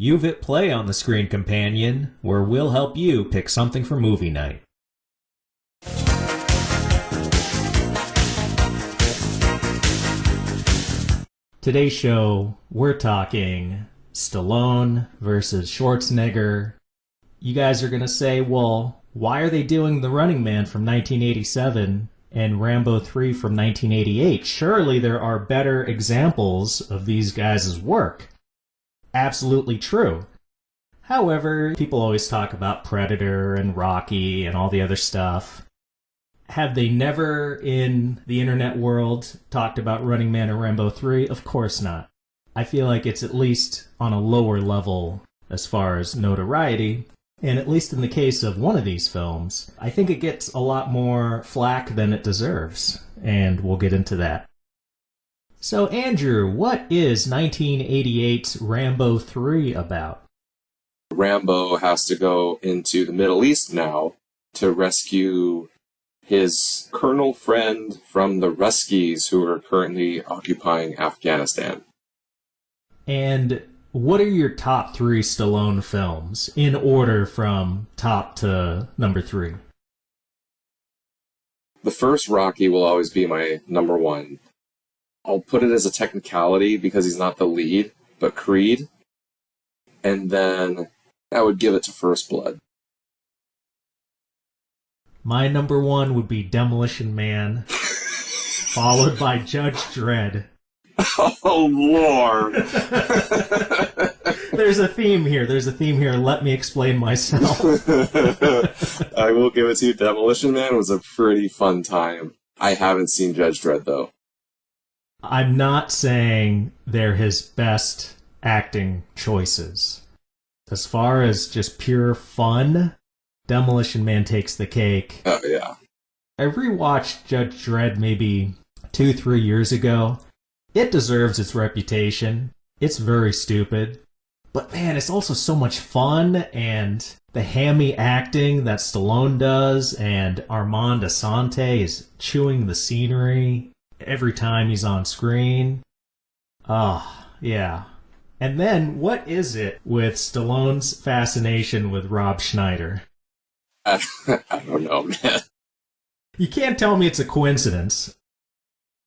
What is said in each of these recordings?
You've hit play on the Screen Companion, where we'll help you pick something for movie night. Today's show, we're talking Stallone versus Schwarzenegger. You guys are going to say, well, why are they doing The Running Man from 1987 and Rambo III from 1988? Surely there are better examples of these guys' work. Absolutely true. However, people always talk about Predator and Rocky and all the other stuff. Have they never, in the internet world, talked about Running Man or Rambo 3? Of course not. I feel like it's at least on a lower level as far as notoriety. And at least in the case of one of these films, I think it gets a lot more flack than it deserves. And we'll get into that. So, Andrew, what is 1988's Rambo 3 about? Rambo has to go into the Middle East now to rescue his colonel friend from the Ruskies who are currently occupying Afghanistan. And what are your top 3 Stallone films, in order from top to number 3? The first Rocky will always be my number 1. I'll put it as a technicality because he's not the lead, but Creed. And then I would give it to First Blood. My number 1 would be Demolition Man, followed by Judge Dredd. Oh, Lord! There's a theme here. Let me explain myself. I will give it to you. Demolition Man was a pretty fun time. I haven't seen Judge Dredd, though. I'm not saying they're his best acting choices. As far as just pure fun, Demolition Man takes the cake. Oh, yeah. I rewatched Judge Dredd maybe 2-3 years ago. It deserves its reputation. It's very stupid. But man, it's also so much fun, and the hammy acting that Stallone does, and Armand Assante is chewing the scenery every time he's on screen. Oh, yeah. And then, what is it with Stallone's fascination with Rob Schneider? I don't know, man. You can't tell me it's a coincidence.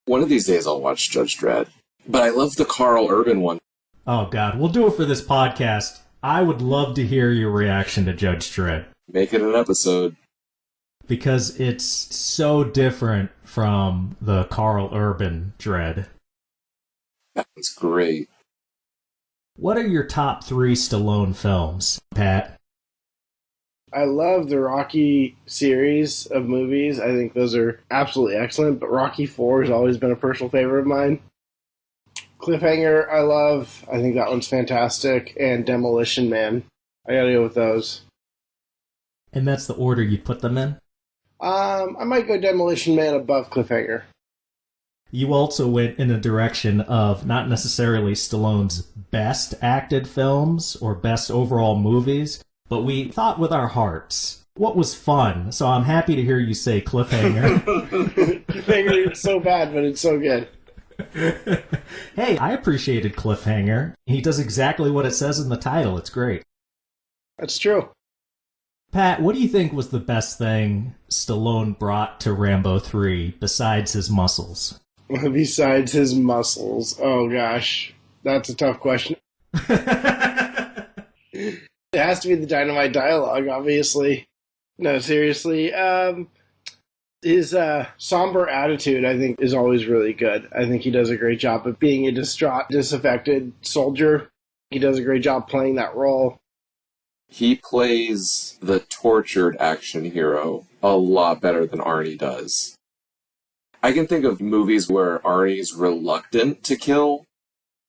One of these days I'll watch Judge Dredd. But I love the Carl Urban one. Oh, God. We'll do it for this podcast. I would love to hear your reaction to Judge Dredd. Make it an episode. Because it's so different from the Carl Urban Dredd. That's great. What are your top 3 Stallone films, Pat? I love the Rocky series of movies. I think those are absolutely excellent, but Rocky IV has always been a personal favorite of mine. Cliffhanger, I love. I think that one's fantastic. And Demolition Man. I gotta go with those. And that's the order you put them in? I might go Demolition Man above Cliffhanger. You also went in a direction of not necessarily Stallone's best acted films or best overall movies, but we thought with our hearts. What was fun? So I'm happy to hear you say Cliffhanger. Cliffhanger is so bad, but it's so good. Hey, I appreciated Cliffhanger. He does exactly what it says in the title. It's great. That's true. Pat, what do you think was the best thing Stallone brought to Rambo 3 besides his muscles? Besides his muscles. Oh, gosh. That's a tough question. It has to be the dynamite dialogue, obviously. No, seriously. His somber attitude, I think, is always really good. I think he does a great job of being a distraught, disaffected soldier. He does a great job playing that role. He plays the tortured action hero a lot better than Arnie does. I can think of movies where Arnie's reluctant to kill,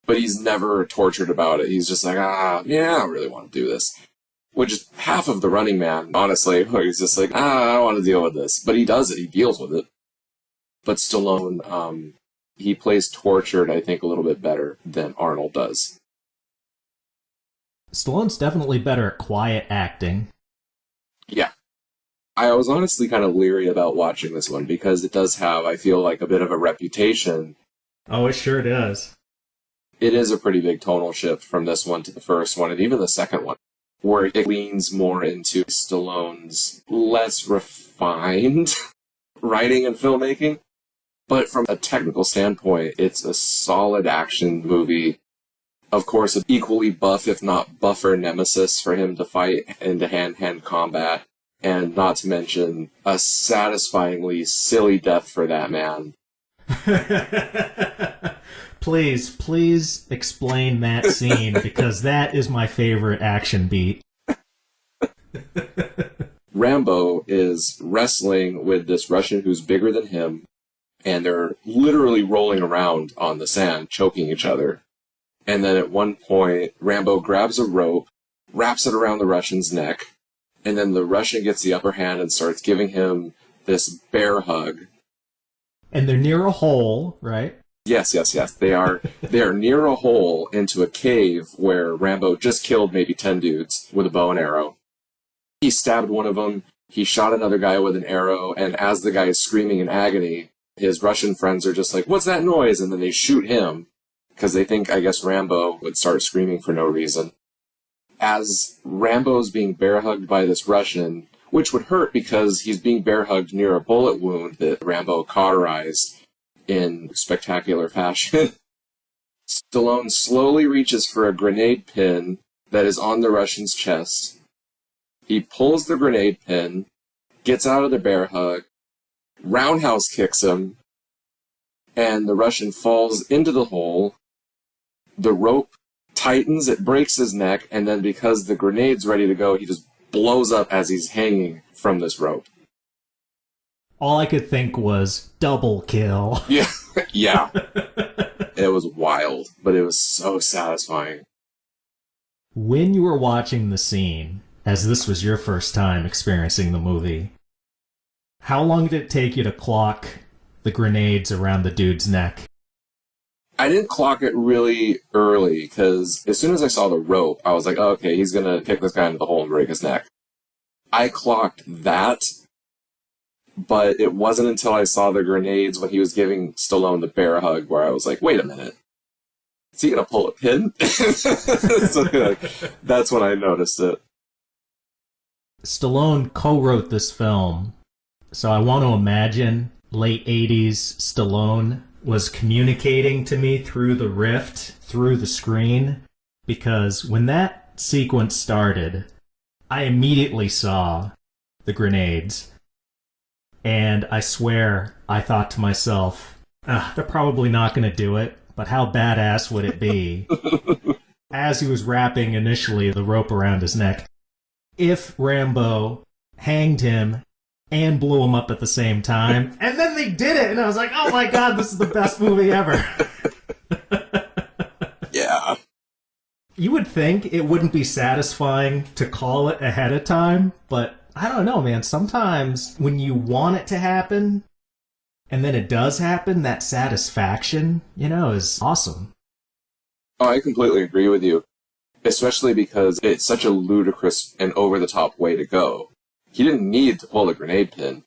but he's never tortured about it. He's just like, I don't really want to do this. Which is half of The Running Man, honestly, where he's just like, I don't want to deal with this. But he does it. He deals with it. But Stallone, he plays tortured, I think, a little bit better than Arnold does. Stallone's definitely better at quiet acting. Yeah. I was honestly kind of leery about watching this one because it does have, I feel like, a bit of a reputation. Oh, it sure does. It is a pretty big tonal shift from this one to the first one, and even the second one, where it leans more into Stallone's less refined writing and filmmaking. But from a technical standpoint, it's a solid action movie. Of course, an equally buff, if not buffer, nemesis for him to fight into hand-to-hand combat. And not to mention, a satisfyingly silly death for that man. Please explain that scene, because that is my favorite action beat. Rambo is wrestling with this Russian who's bigger than him, and they're literally rolling around on the sand, choking each other. And then at one point, Rambo grabs a rope, wraps it around the Russian's neck, and then the Russian gets the upper hand and starts giving him this bear hug. And they're near a hole, right? Yes. They are near a hole into a cave where Rambo just killed maybe 10 dudes with a bow and arrow. He stabbed one of them, he shot another guy with an arrow, and as the guy is screaming in agony, his Russian friends are just like, "What's that noise?" And then they shoot him, because they think, I guess, Rambo would start screaming for no reason. As Rambo's being bear hugged by this Russian, which would hurt because he's being bear hugged near a bullet wound that Rambo cauterized in spectacular fashion, Stallone slowly reaches for a grenade pin that is on the Russian's chest. He pulls the grenade pin, gets out of the bear hug, roundhouse kicks him, and the Russian falls into the hole. The rope tightens, it breaks his neck, and then because the grenade's ready to go, he just blows up as he's hanging from this rope. All I could think was double kill. Yeah. It was wild, but it was so satisfying. When you were watching the scene, as this was your first time experiencing the movie, how long did it take you to clock the grenades around the dude's neck? I didn't clock it really early, because as soon as I saw the rope, I was like, oh, okay, he's going to kick this guy into the hole and break his neck. I clocked that, but it wasn't until I saw the grenades when he was giving Stallone the bear hug where I was like, wait a minute. Is he going to pull a pin? So, that's when I noticed it. Stallone co-wrote this film, so I want to imagine late 80s Stallone was communicating to me through the rift, through the screen, because when that sequence started, I immediately saw the grenades, and I swear I thought to myself, they're probably not going to do it, but how badass would it be, as he was wrapping initially the rope around his neck, if Rambo hanged him and blew him up at the same time, and then they did it, and I was like, oh my god, this is the best movie ever. Yeah. You would think it wouldn't be satisfying to call it ahead of time, but I don't know, man. Sometimes when you want it to happen, and then it does happen, that satisfaction, is awesome. Oh, I completely agree with you. Especially because it's such a ludicrous and over-the-top way to go. He didn't need to pull the grenade pin.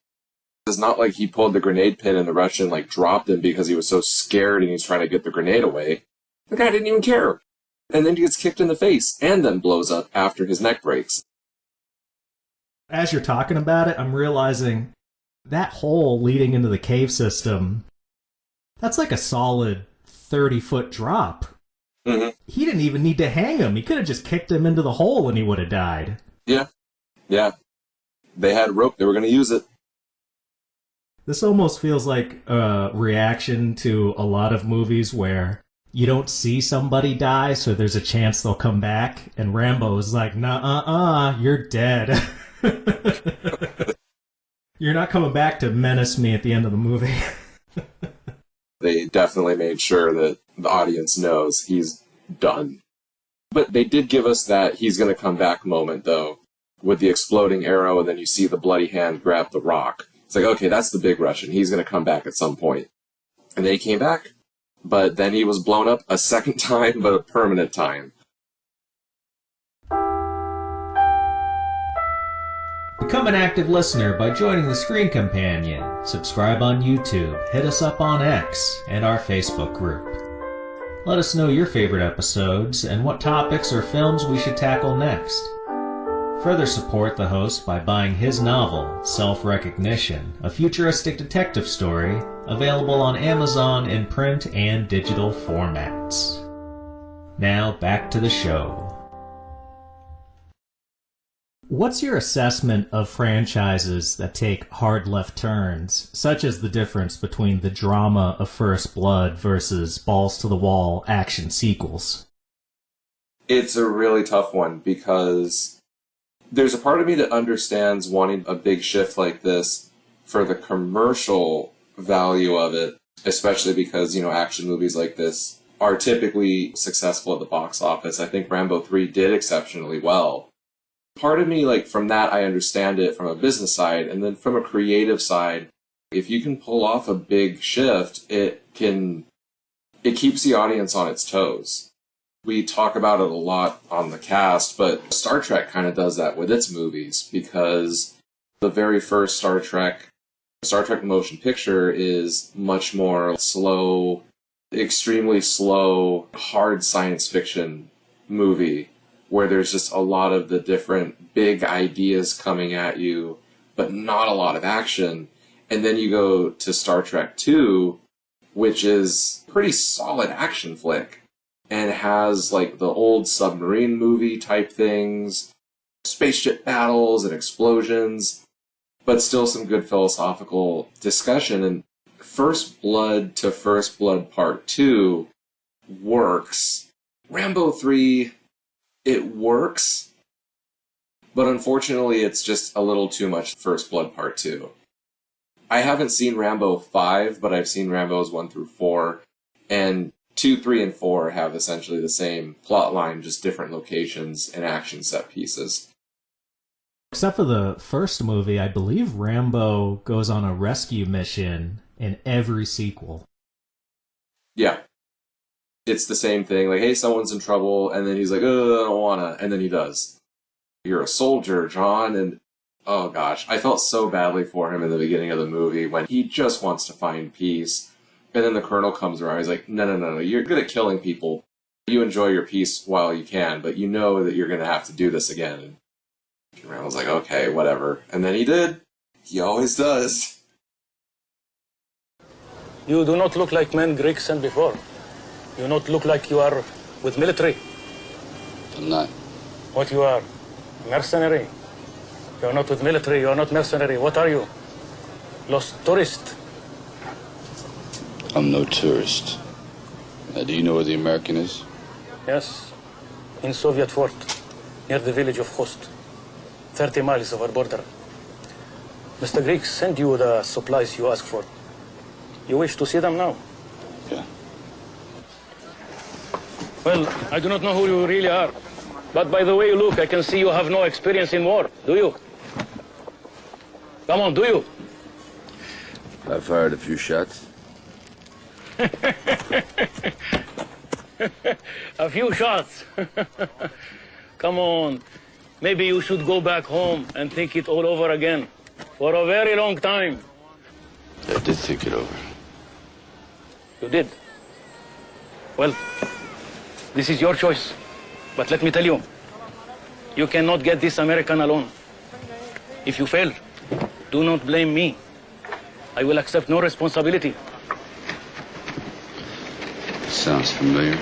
It's not like he pulled the grenade pin and the Russian, dropped him because he was so scared and he's trying to get the grenade away. The guy didn't even care. And then he gets kicked in the face and then blows up after his neck breaks. As you're talking about it, I'm realizing that hole leading into the cave system, that's like a solid 30-foot drop. Mm-hmm. He didn't even need to hang him. He could have just kicked him into the hole and he would have died. Yeah. They had rope. They were going to use it. This almost feels like a reaction to a lot of movies where you don't see somebody die, so there's a chance they'll come back, and Rambo is like, nah, you're dead. You're not coming back to menace me at the end of the movie. They definitely made sure that the audience knows he's done. But they did give us that he's going to come back moment, though, with the exploding arrow, and then you see the bloody hand grab the rock. It's like, okay, that's the big Russian. He's going to come back at some point. And then he came back, but then he was blown up a second time, but a permanent time. Become an active listener by joining the Screen Companion. Subscribe on YouTube, hit us up on X, and our Facebook group. Let us know your favorite episodes and what topics or films we should tackle next. Further support the host by buying his novel, Self-Recognition, a futuristic detective story, available on Amazon in print and digital formats. Now, back to the show. What's your assessment of franchises that take hard left turns, such as the difference between the drama of First Blood versus balls-to-the-wall action sequels? It's a really tough one because there's a part of me that understands wanting a big shift like this for the commercial value of it, especially because, action movies like this are typically successful at the box office. I think Rambo 3 did exceptionally well. Part of me, from that, I understand it from a business side, and then from a creative side, if you can pull off a big shift, it keeps the audience on its toes. We talk about it a lot on the cast, but Star Trek kind of does that with its movies, because the very first Star Trek motion picture is much more slow, extremely slow, hard science fiction movie, where there's just a lot of the different big ideas coming at you, but not a lot of action. And then you go to Star Trek II, which is a pretty solid action flick, and has the old submarine movie type things, spaceship battles and explosions, but still some good philosophical discussion. And First Blood to First Blood Part 2 works. Rambo 3, it works, but unfortunately it's just a little too much First Blood Part 2. I haven't seen Rambo 5, but I've seen Rambos 1 through 4, and 2, 3, and 4 have essentially the same plot line, just different locations and action set pieces. Except for the first movie, I believe Rambo goes on a rescue mission in every sequel. Yeah. It's the same thing, hey, someone's in trouble, and then he's like, oh, I don't wanna, and then he does. You're a soldier, John, and oh gosh, I felt so badly for him in the beginning of the movie when he just wants to find peace, and then the colonel comes around, he's like, no, you're good at killing people. You enjoy your peace while you can, but you know that you're gonna have to do this again. And I was like, okay, whatever. And then he did. He always does. You do not look like men Greeks sent before. You do not look like you are with military. I'm not. What you are? Mercenary. You are not with military, you are not mercenary. What are you? Lost tourist. I'm no tourist. Now, do you know where the American is? Yes. In Soviet fort, near the village of Khost. 30 miles of our border. Mr. Greek sent you the supplies you asked for. You wish to see them now? Yeah. Well, I do not know who you really are. But by the way you look, I can see you have no experience in war. Do you? Come on, do you? I fired a few shots. A few shots. Come on. Maybe you should go back home and think it all over again. For a very long time. I did think it over. You did? Well, this is your choice. But let me tell you, you cannot get this American alone. If you fail, do not blame me. I will accept no responsibility. Sounds familiar.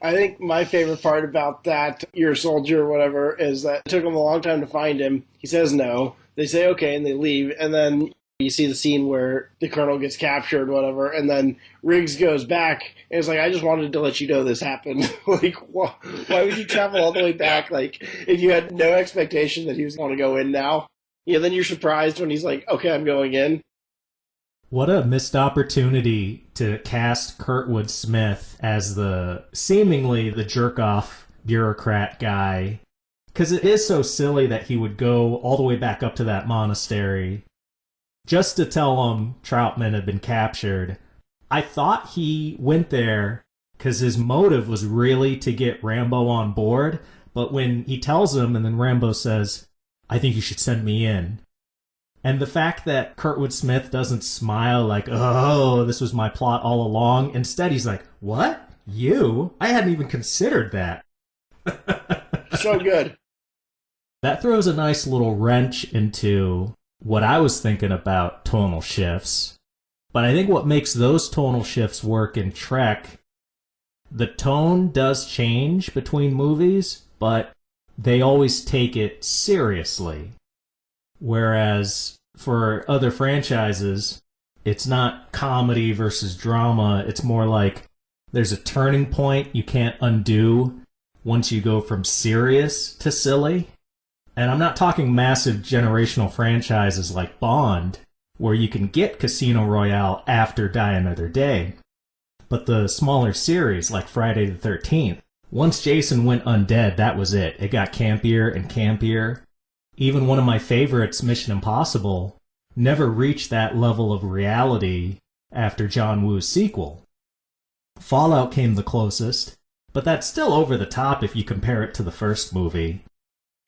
I think my favorite part about that, you're a soldier or whatever, is that it took them a long time to find him. He says no. They say okay, and they leave. And then you see the scene where the colonel gets captured, whatever, and then Riggs goes back, and it's like, I just wanted to let you know this happened. Why would you travel all the way back? If you had no expectation that he was going to go in now, then you're surprised when he's like, okay, I'm going in. What a missed opportunity to cast Kurtwood Smith as seemingly the jerk-off bureaucrat guy. Because it is so silly that he would go all the way back up to that monastery just to tell him Troutman had been captured. I thought he went there because his motive was really to get Rambo on board, but when he tells him and then Rambo says, I think you should send me in, And the fact that Kurtwood Smith doesn't smile like, oh, this was my plot all along. Instead, he's like, what? You? I hadn't even considered that. So good. That throws a nice little wrench into what I was thinking about tonal shifts. But I think what makes those tonal shifts work in Trek, the tone does change between movies, but they always take it seriously. Whereas for other franchises, it's not comedy versus drama. It's more like there's a turning point you can't undo once you go from serious to silly. And I'm not talking massive generational franchises like Bond, where you can get Casino Royale after Die Another Day. But the smaller series like Friday the 13th, once Jason went undead, that was it. It got campier and campier. Even one of my favorites, Mission Impossible, never reached that level of reality after John Woo's sequel. Fallout came the closest, but that's still over the top if you compare it to the first movie.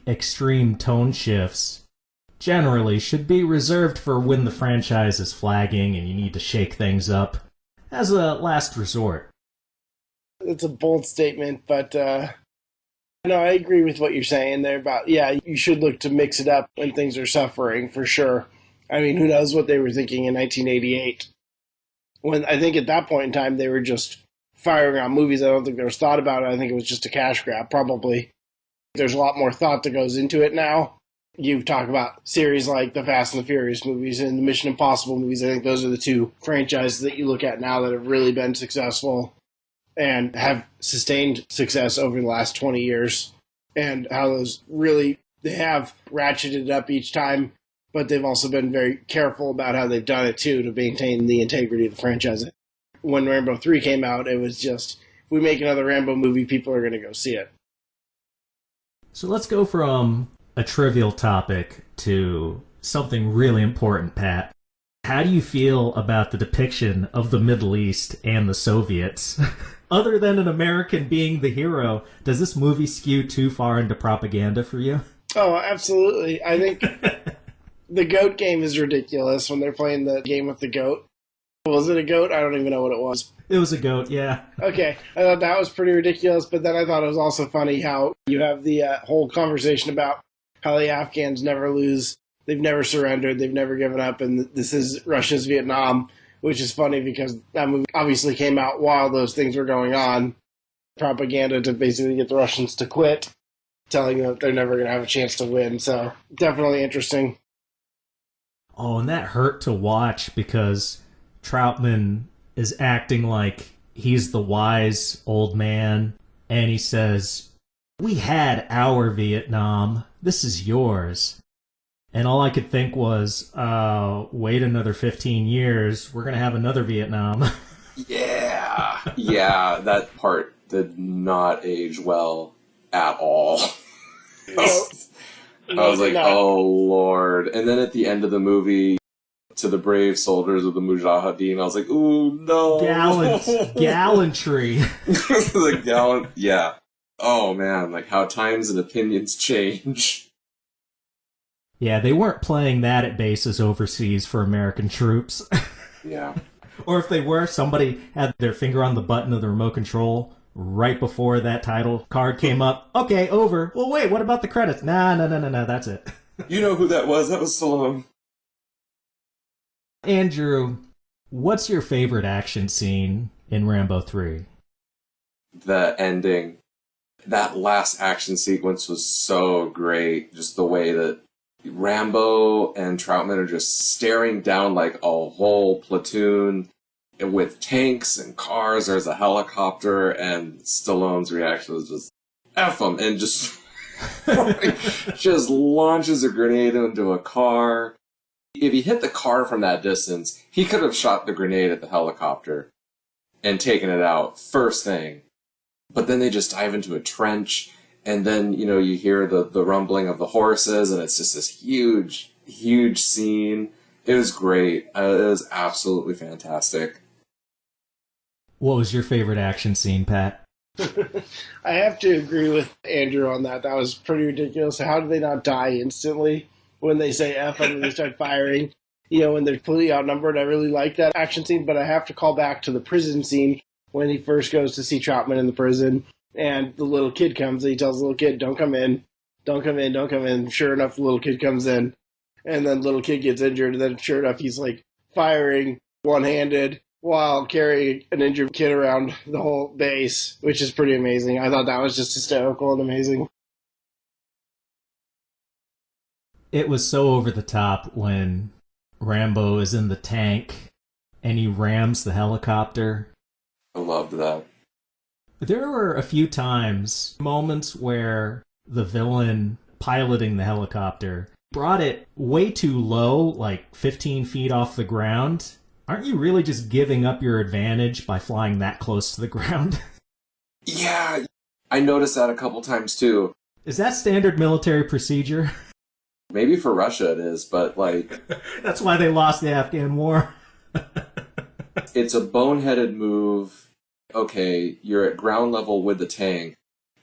Extreme tone shifts generally should be reserved for when the franchise is flagging and you need to shake things up as a last resort. It's a bold statement, but no, I agree with what you're saying there about, yeah, you should look to mix it up when things are suffering, for sure. I mean, who knows what they were thinking in 1988. When I think at that point in time, they were just firing on movies. I don't think there was thought about it. I think it was just a cash grab, probably. There's a lot more thought that goes into it now. You talk about series like the Fast and the Furious movies and the Mission Impossible movies. I think those are the two franchises that you look at now that have really been successful and have sustained success over the last 20 years. And how those really, they have ratcheted up each time, but they've also been very careful about how they've done it too to maintain the integrity of the franchise. When Rambo 3 came out, it was just, if we make another Rambo movie, people are going to go see it. So let's go from a trivial topic to something really important, Pat. How do you feel about the depiction of the Middle East and the Soviets? Other than an American being the hero, does this movie skew too far into propaganda for you? Oh, absolutely. I think the goat game is ridiculous when they're playing the game with the goat. Was it a goat? I don't even know what it was. It was a goat, yeah. Okay, I thought that was pretty ridiculous, but then I thought it was also funny how you have the whole conversation about how the Afghans never lose, they've never surrendered, they've never given up, and this is Russia's Vietnam, which is funny because that movie obviously came out while those things were going on. Propaganda to basically get the Russians to quit, telling them that they're never going to have a chance to win, so definitely interesting. Oh, and that hurt to watch because Troutman is acting like he's the wise old man, and he says, "We had our Vietnam, this is yours." And all I could think was, wait another 15 years, we're going to have another Vietnam. Yeah. Yeah, that part did not age well at all. I was like, oh, Lord. And then at the end of the movie, to the brave soldiers of the Mujahideen, I was like, ooh, no. Gallantry. The gallant, yeah. Oh, man, like how times and opinions change. Yeah, they weren't playing that at bases overseas for American troops. Yeah. Or if they were, somebody had their finger on the button of the remote control right before that title card came up. Okay, over. Well, wait, what about the credits? Nah, that's it. You know who that was? That was Stallone. Andrew, what's your favorite action scene in Rambo 3? The ending. That last action sequence was so great. Just the way that Rambo and Troutman are just staring down like a whole platoon with tanks and cars. There's a helicopter, and Stallone's reaction was just F them, and just just launches a grenade into a car. If he hit the car from that distance, he could have shot the grenade at the helicopter and taken it out first thing. But then they just dive into a trench, and then, you know, you hear the rumbling of the horses, and it's just this huge, huge scene. It was great. It was absolutely fantastic. What was your favorite action scene, Pat? I have to agree with Andrew on that. That was pretty ridiculous. How did they not die instantly when they say F and they start firing, when they're completely outnumbered. I really like that action scene, but I have to call back to the prison scene when he first goes to see Troutman in the prison, and the little kid comes, and he tells the little kid, don't come in, don't come in, don't come in. Sure enough, the little kid comes in, and then the little kid gets injured, and then sure enough, he's like firing one-handed while carrying an injured kid around the whole base, which is pretty amazing. I thought that was just hysterical and amazing. It was so over the top when Rambo is in the tank and he rams the helicopter. I loved that. There were a few moments where the villain piloting the helicopter brought it way too low, like 15 feet off the ground. Aren't you really just giving up your advantage by flying that close to the ground? Yeah, I noticed that a couple times too. Is that standard military procedure? Maybe for Russia it is, but like... That's why they lost the Afghan war. It's a boneheaded move. Okay, you're at ground level with the tank,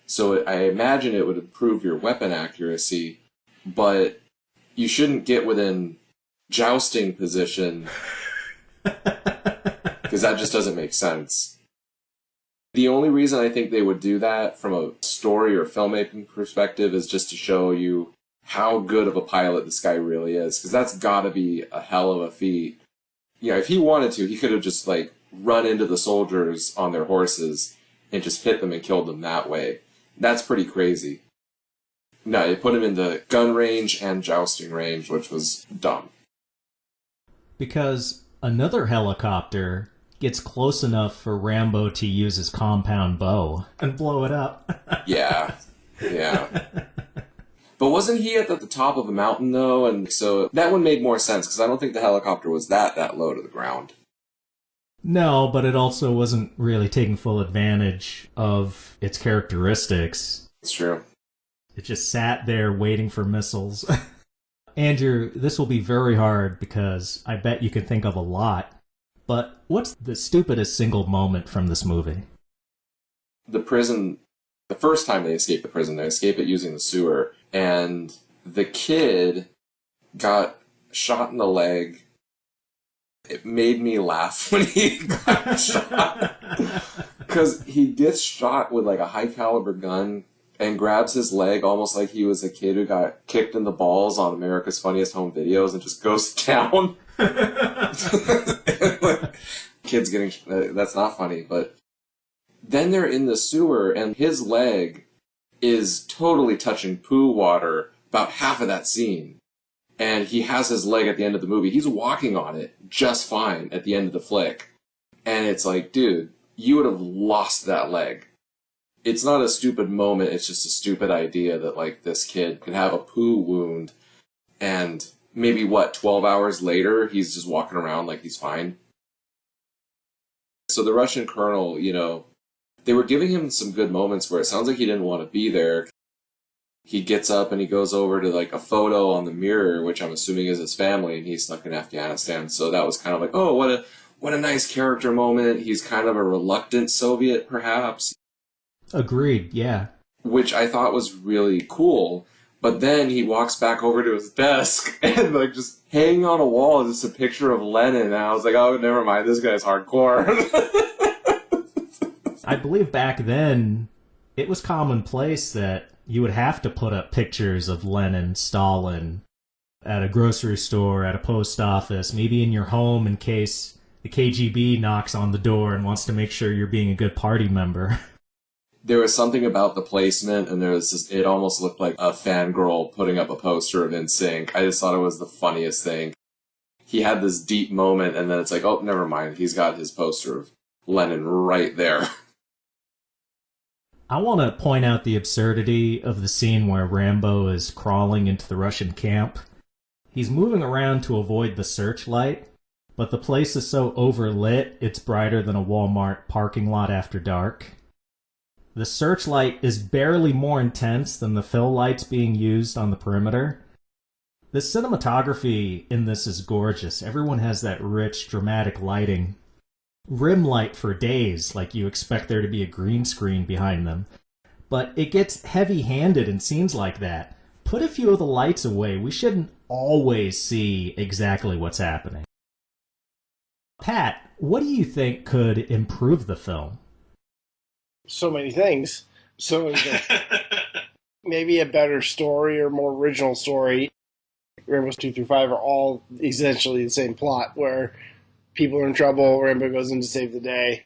so I imagine it would improve your weapon accuracy, but you shouldn't get within jousting position, because that just doesn't make sense. The only reason I think they would do that from a story or filmmaking perspective is just to show you how good of a pilot this guy really is, because that's got to be a hell of a feat. If he wanted to, he could have just like run into the soldiers on their horses and just hit them and killed them that way. That's pretty crazy. No, it put him into gun range and jousting range, which was dumb. Because another helicopter gets close enough for Rambo to use his compound bow and blow it up. Yeah. But wasn't he at the top of the mountain, though? And so that one made more sense, because I don't think the helicopter was that low to the ground. No, but it also wasn't really taking full advantage of its characteristics. It's true. It just sat there waiting for missiles. Andrew, this will be very hard because I bet you can think of a lot. But what's the stupidest single moment from this movie? The prison, the first time they escape the prison, they escape it using the sewer. And the kid got shot in the leg. It made me laugh when he got shot. Because he gets shot with like a high caliber gun and grabs his leg almost like he was a kid who got kicked in the balls on America's Funniest Home Videos and just goes down. Kids getting... that's not funny, but... Then they're in the sewer and his leg is totally touching poo water about half of that scene. And he has his leg at the end of the movie. He's walking on it just fine at the end of the flick. And it's like, dude, you would have lost that leg. It's not a stupid moment, it's just a stupid idea that, like, this kid could have a poo wound and maybe, 12 hours later, he's just walking around like he's fine. So the Russian colonel, they were giving him some good moments where it sounds like he didn't want to be there. He gets up and he goes over to like a photo on the mirror, which I'm assuming is his family, and he's stuck in Afghanistan. So that was kind of like, oh, what a nice character moment. He's kind of a reluctant Soviet, perhaps. Agreed, yeah. Which I thought was really cool. But then he walks back over to his desk and like just hanging on a wall is just a picture of Lenin. And I was like, oh, never mind, this guy's hardcore. I believe back then, it was commonplace that you would have to put up pictures of Lenin, Stalin, at a grocery store, at a post office, maybe in your home in case the KGB knocks on the door and wants to make sure you're being a good party member. There was something about the placement, and it almost looked like a fangirl putting up a poster of NSYNC. I just thought it was the funniest thing. He had this deep moment, and then it's like, oh, never mind, he's got his poster of Lenin right there. I want to point out the absurdity of the scene where Rambo is crawling into the Russian camp. He's moving around to avoid the searchlight, but the place is so overlit, it's brighter than a Walmart parking lot after dark. The searchlight is barely more intense than the fill lights being used on the perimeter. The cinematography in this is gorgeous. Everyone has that rich, dramatic lighting. Rim light for days, like you expect there to be a green screen behind them. But it gets heavy-handed in scenes like that. put a few of the lights away. We shouldn't always see exactly what's happening. Pat, what do you think could improve the film? So many things. Maybe a better story or more original story. Rambo's 2 through 5 are all essentially the same plot, where people are in trouble, Rambo goes in to save the day.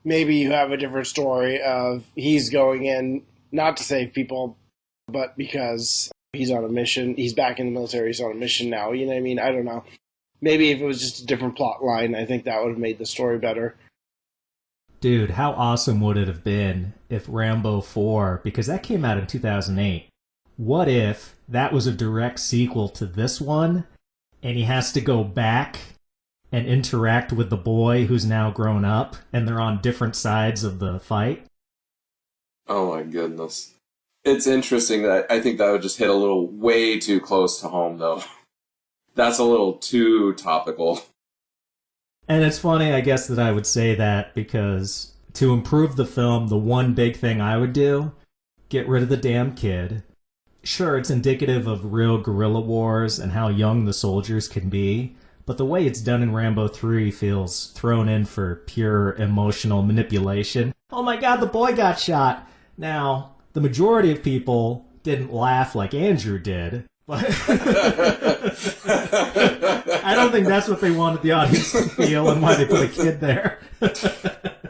Maybe you have a different story of he's going in not to save people, but because he's on a mission. He's back in the military, he's on a mission now. You know what I mean? I don't know. Maybe if it was just a different plot line, I think that would have made the story better. Dude, how awesome would it have been if Rambo 4, because that came out in 2008, what if that was a direct sequel to this one, and he has to go back and interact with the boy who's now grown up, and they're on different sides of the fight? Oh my goodness. It's interesting that I think that would just hit a little way too close to home, though. That's a little too topical. And it's funny, I guess, that I would say that because to improve the film, the one big thing I would do, get rid of the damn kid. Sure, it's indicative of real guerrilla wars and how young the soldiers can be, but the way it's done in Rambo 3 feels thrown in for pure emotional manipulation. Oh my god, the boy got shot! Now, the majority of people didn't laugh like Andrew did, but I don't think that's what they wanted the audience to feel and why they put a kid there.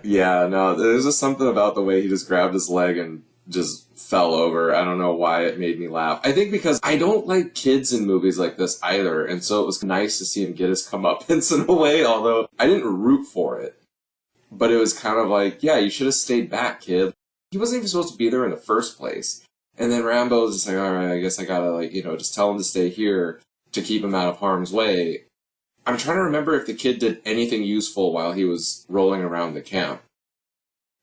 Yeah, no, there's just something about the way he just grabbed his leg and just fell over. I don't know why it made me laugh. I think because I don't like kids in movies like this either, and so it was nice to see him get his comeuppance in a way, although I didn't root for it. But it was kind of like, yeah, you should have stayed back, kid. He wasn't even supposed to be there in the first place. And then Rambo's just like, all right, I guess I gotta, just tell him to stay here to keep him out of harm's way. I'm trying to remember if the kid did anything useful while he was rolling around the camp.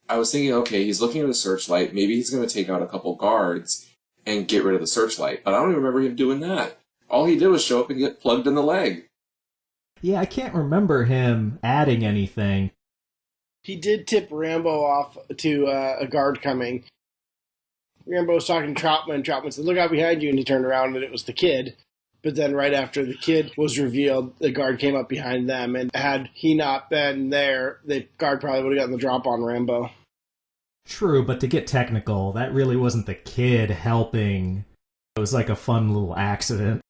I was thinking, okay, he's looking at a searchlight. Maybe he's going to take out a couple guards and get rid of the searchlight. But I don't even remember him doing that. All he did was show up and get plugged in the leg. Yeah, I can't remember him adding anything. He did tip Rambo off to a guard coming. Rambo was talking to Troutman. Troutman said, look out behind you. And he turned around and it was the kid. But then right after the kid was revealed, the guard came up behind them. And had he not been there, the guard probably would have gotten the drop on Rambo. True, but to get technical, that really wasn't the kid helping. It was like a fun little accident.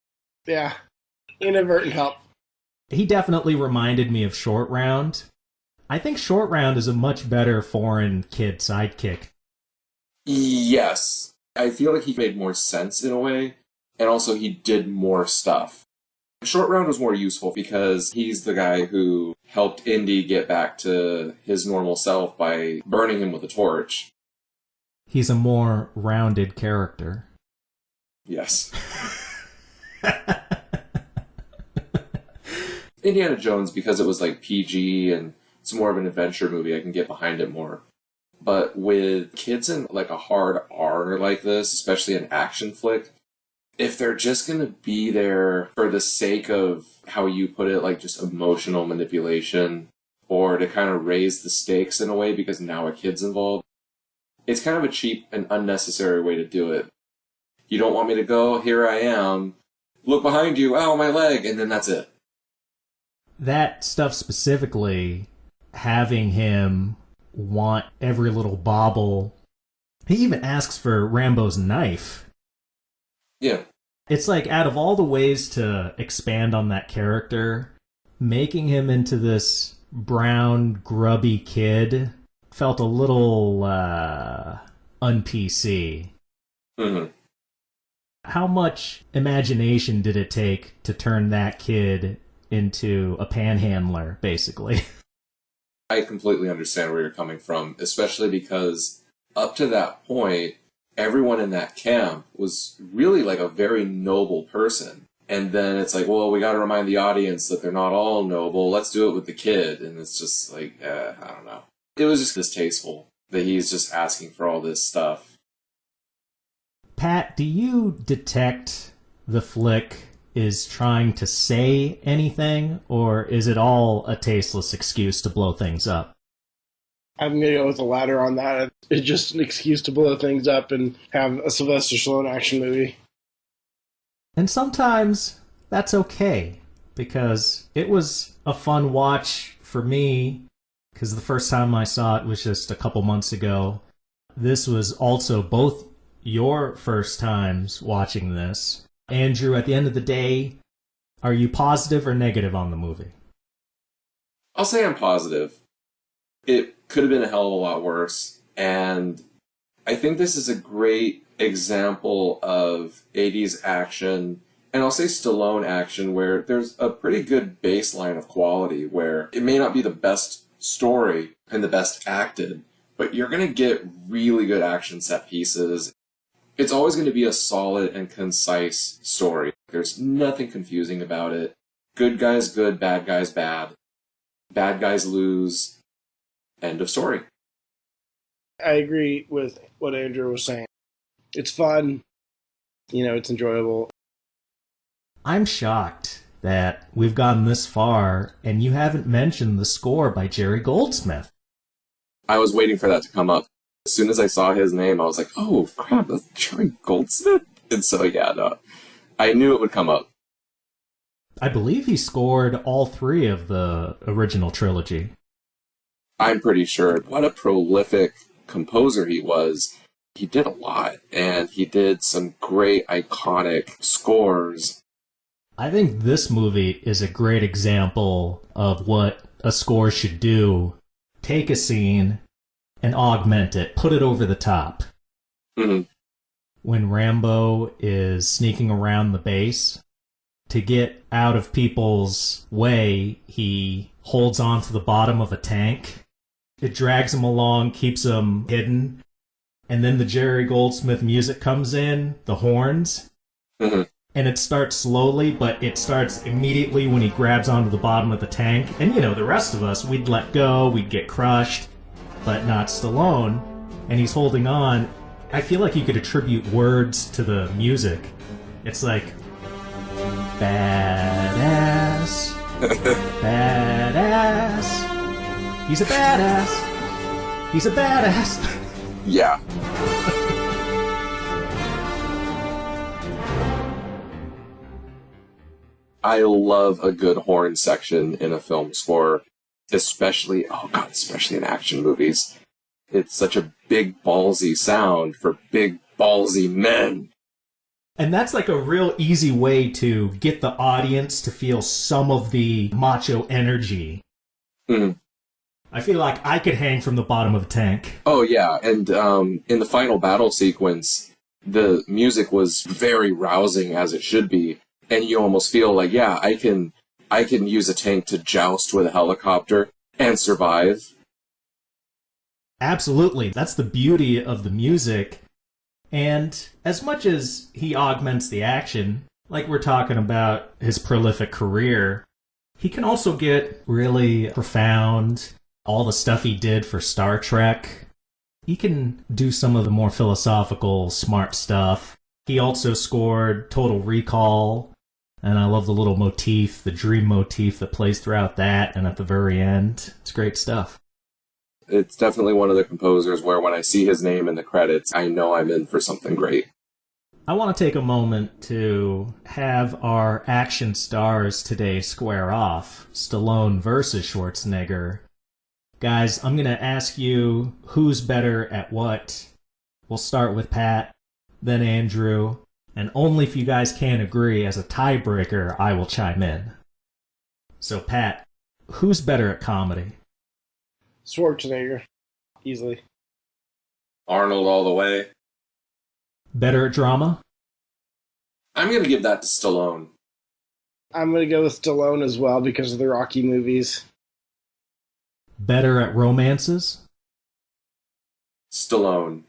Yeah, inadvertent help. He definitely reminded me of Short Round. I think Short Round is a much better foreign kid sidekick. Yes. I feel like he made more sense in a way, and also he did more stuff. Short Round was more useful because he's the guy who helped Indy get back to his normal self by burning him with a torch. He's a more rounded character. Yes. Indiana Jones, because it was like PG and it's more of an adventure movie, I can get behind it more. But with kids in like a hard R like this, especially an action flick, if they're just going to be there for the sake of, how you put it, like just emotional manipulation, or to kind of raise the stakes in a way because now a kid's involved, it's kind of a cheap and unnecessary way to do it. You don't want me to go? Here I am. Look behind you. Ow, my leg. And then that's it. That stuff specifically, having him want every little bauble. He even asks for Rambo's knife. Yeah. It's like, out of all the ways to expand on that character, making him into this brown, grubby kid felt a little un-PC. Mm-hmm. How much imagination did it take to turn that kid into a panhandler, basically? I completely understand where you're coming from, especially because up to that point, everyone in that camp was really like a very noble person. And then it's like, well, we got to remind the audience that they're not all noble. Let's do it with the kid. And it's just like, I don't know. It was just distasteful that he's just asking for all this stuff. Pat, do you detect the flick is trying to say anything, or is it all a tasteless excuse to blow things up? I'm going to go with the latter on that. It's just an excuse to blow things up and have a Sylvester Stallone action movie. And sometimes that's okay, because it was a fun watch for me, because the first time I saw it was just a couple months ago. This was also both your first times watching this. Andrew, at the end of the day, are you positive or negative on the movie? I'll say I'm positive. It could have been a hell of a lot worse, and I think this is a great example of 80s action, and I'll say Stallone action, where there's a pretty good baseline of quality, where it may not be the best story and the best acted, but you're going to get really good action set pieces. It's always going to be a solid and concise story. There's nothing confusing about it. Good guys good, bad guys bad. Bad guys lose. End of story. I agree with what Andrew was saying. It's fun. It's enjoyable. I'm shocked that we've gotten this far and you haven't mentioned the score by Jerry Goldsmith. I was waiting for that to come up. As soon as I saw his name, I was like, oh, crap, that's Jerry Goldsmith? And so, yeah, no, I knew it would come up. I believe he scored all three of the original trilogy. I'm pretty sure. What a prolific composer he was. He did a lot, and he did some great, iconic scores. I think this movie is a great example of what a score should do. Take a scene and augment it, put it over the top. Mm-hmm. When Rambo is sneaking around the base, to get out of people's way, he holds on to the bottom of a tank. It drags him along, keeps him hidden, and then the Jerry Goldsmith music comes in, the horns, mm-hmm. and it starts slowly, but it starts immediately when he grabs onto the bottom of the tank. And the rest of us, we'd let go, we'd get crushed, but not Stallone, and he's holding on. I feel like you could attribute words to the music. It's like, badass, badass, he's a badass, he's a badass. Yeah. I love a good horn section in a film score, especially in action movies. It's such a big, ballsy sound for big, ballsy men. And that's like a real easy way to get the audience to feel some of the macho energy. Mm. I feel like I could hang from the bottom of a tank. Oh, yeah. And in the final battle sequence, the music was very rousing, as it should be. And you almost feel like, yeah, I can use a tank to joust with a helicopter and survive. Absolutely. That's the beauty of the music. And as much as he augments the action, like we're talking about his prolific career, he can also get really profound. All the stuff he did for Star Trek. He can do some of the more philosophical, smart stuff. He also scored Total Recall, and I love the little motif, the dream motif that plays throughout that and at the very end. It's great stuff. It's definitely one of the composers where when I see his name in the credits, I know I'm in for something great. I want to take a moment to have our action stars today square off. Stallone versus Schwarzenegger. Guys, I'm going to ask you who's better at what. We'll start with Pat, then Andrew, and only if you guys can't agree as a tiebreaker, I will chime in. So Pat, who's better at comedy? Schwarzenegger. Easily. Arnold all the way. Better at drama? I'm going to give that to Stallone. I'm going to go with Stallone as well because of the Rocky movies. Better at romances? Stallone.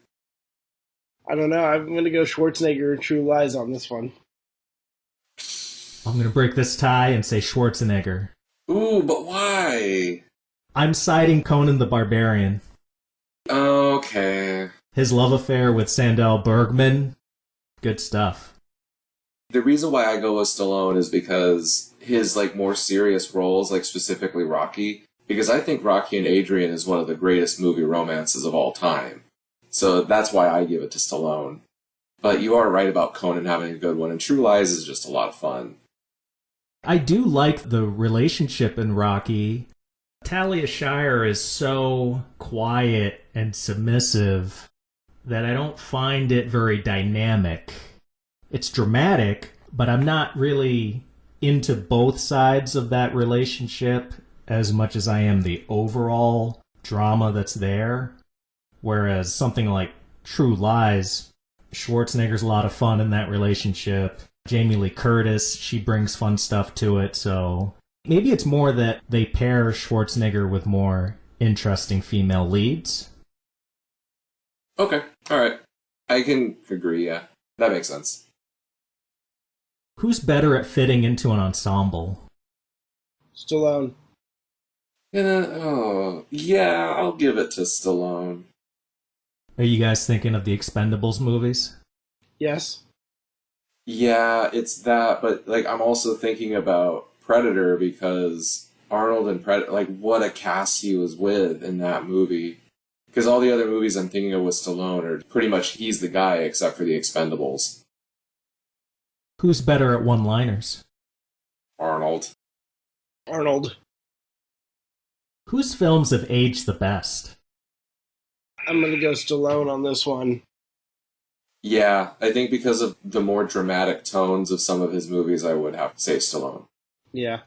I don't know. I'm going to go Schwarzenegger and True Lies on this one. I'm going to break this tie and say Schwarzenegger. Ooh, but why? I'm siding Conan the Barbarian. Okay. His love affair with Sandel Bergman. Good stuff. The reason why I go with Stallone is because his more serious roles, specifically Rocky, because I think Rocky and Adrian is one of the greatest movie romances of all time. So that's why I give it to Stallone. But you are right about Conan having a good one, and True Lies is just a lot of fun. I do like the relationship in Rocky. Talia Shire is so quiet and submissive that I don't find it very dynamic. It's dramatic, but I'm not really into both sides of that relationship as much as I am the overall drama that's there. Whereas something like True Lies, Schwarzenegger's a lot of fun in that relationship. Jamie Lee Curtis, she brings fun stuff to it, so maybe it's more that they pair Schwarzenegger with more interesting female leads. Okay, alright. I can agree, yeah. That makes sense. Who's better at fitting into an ensemble? Stallone. Yeah, I'll give it to Stallone. Are you guys thinking of the Expendables movies? Yes. Yeah, it's that, but like I'm also thinking about Predator because Arnold and Predator, like what a cast he was with in that movie. Because all the other movies I'm thinking of with Stallone are pretty much he's the guy except for the Expendables. Who's better at one-liners? Arnold. Arnold. Whose films have aged the best? I'm going to go Stallone on this one. Yeah, I think because of the more dramatic tones of some of his movies, I would have to say Stallone. Yeah.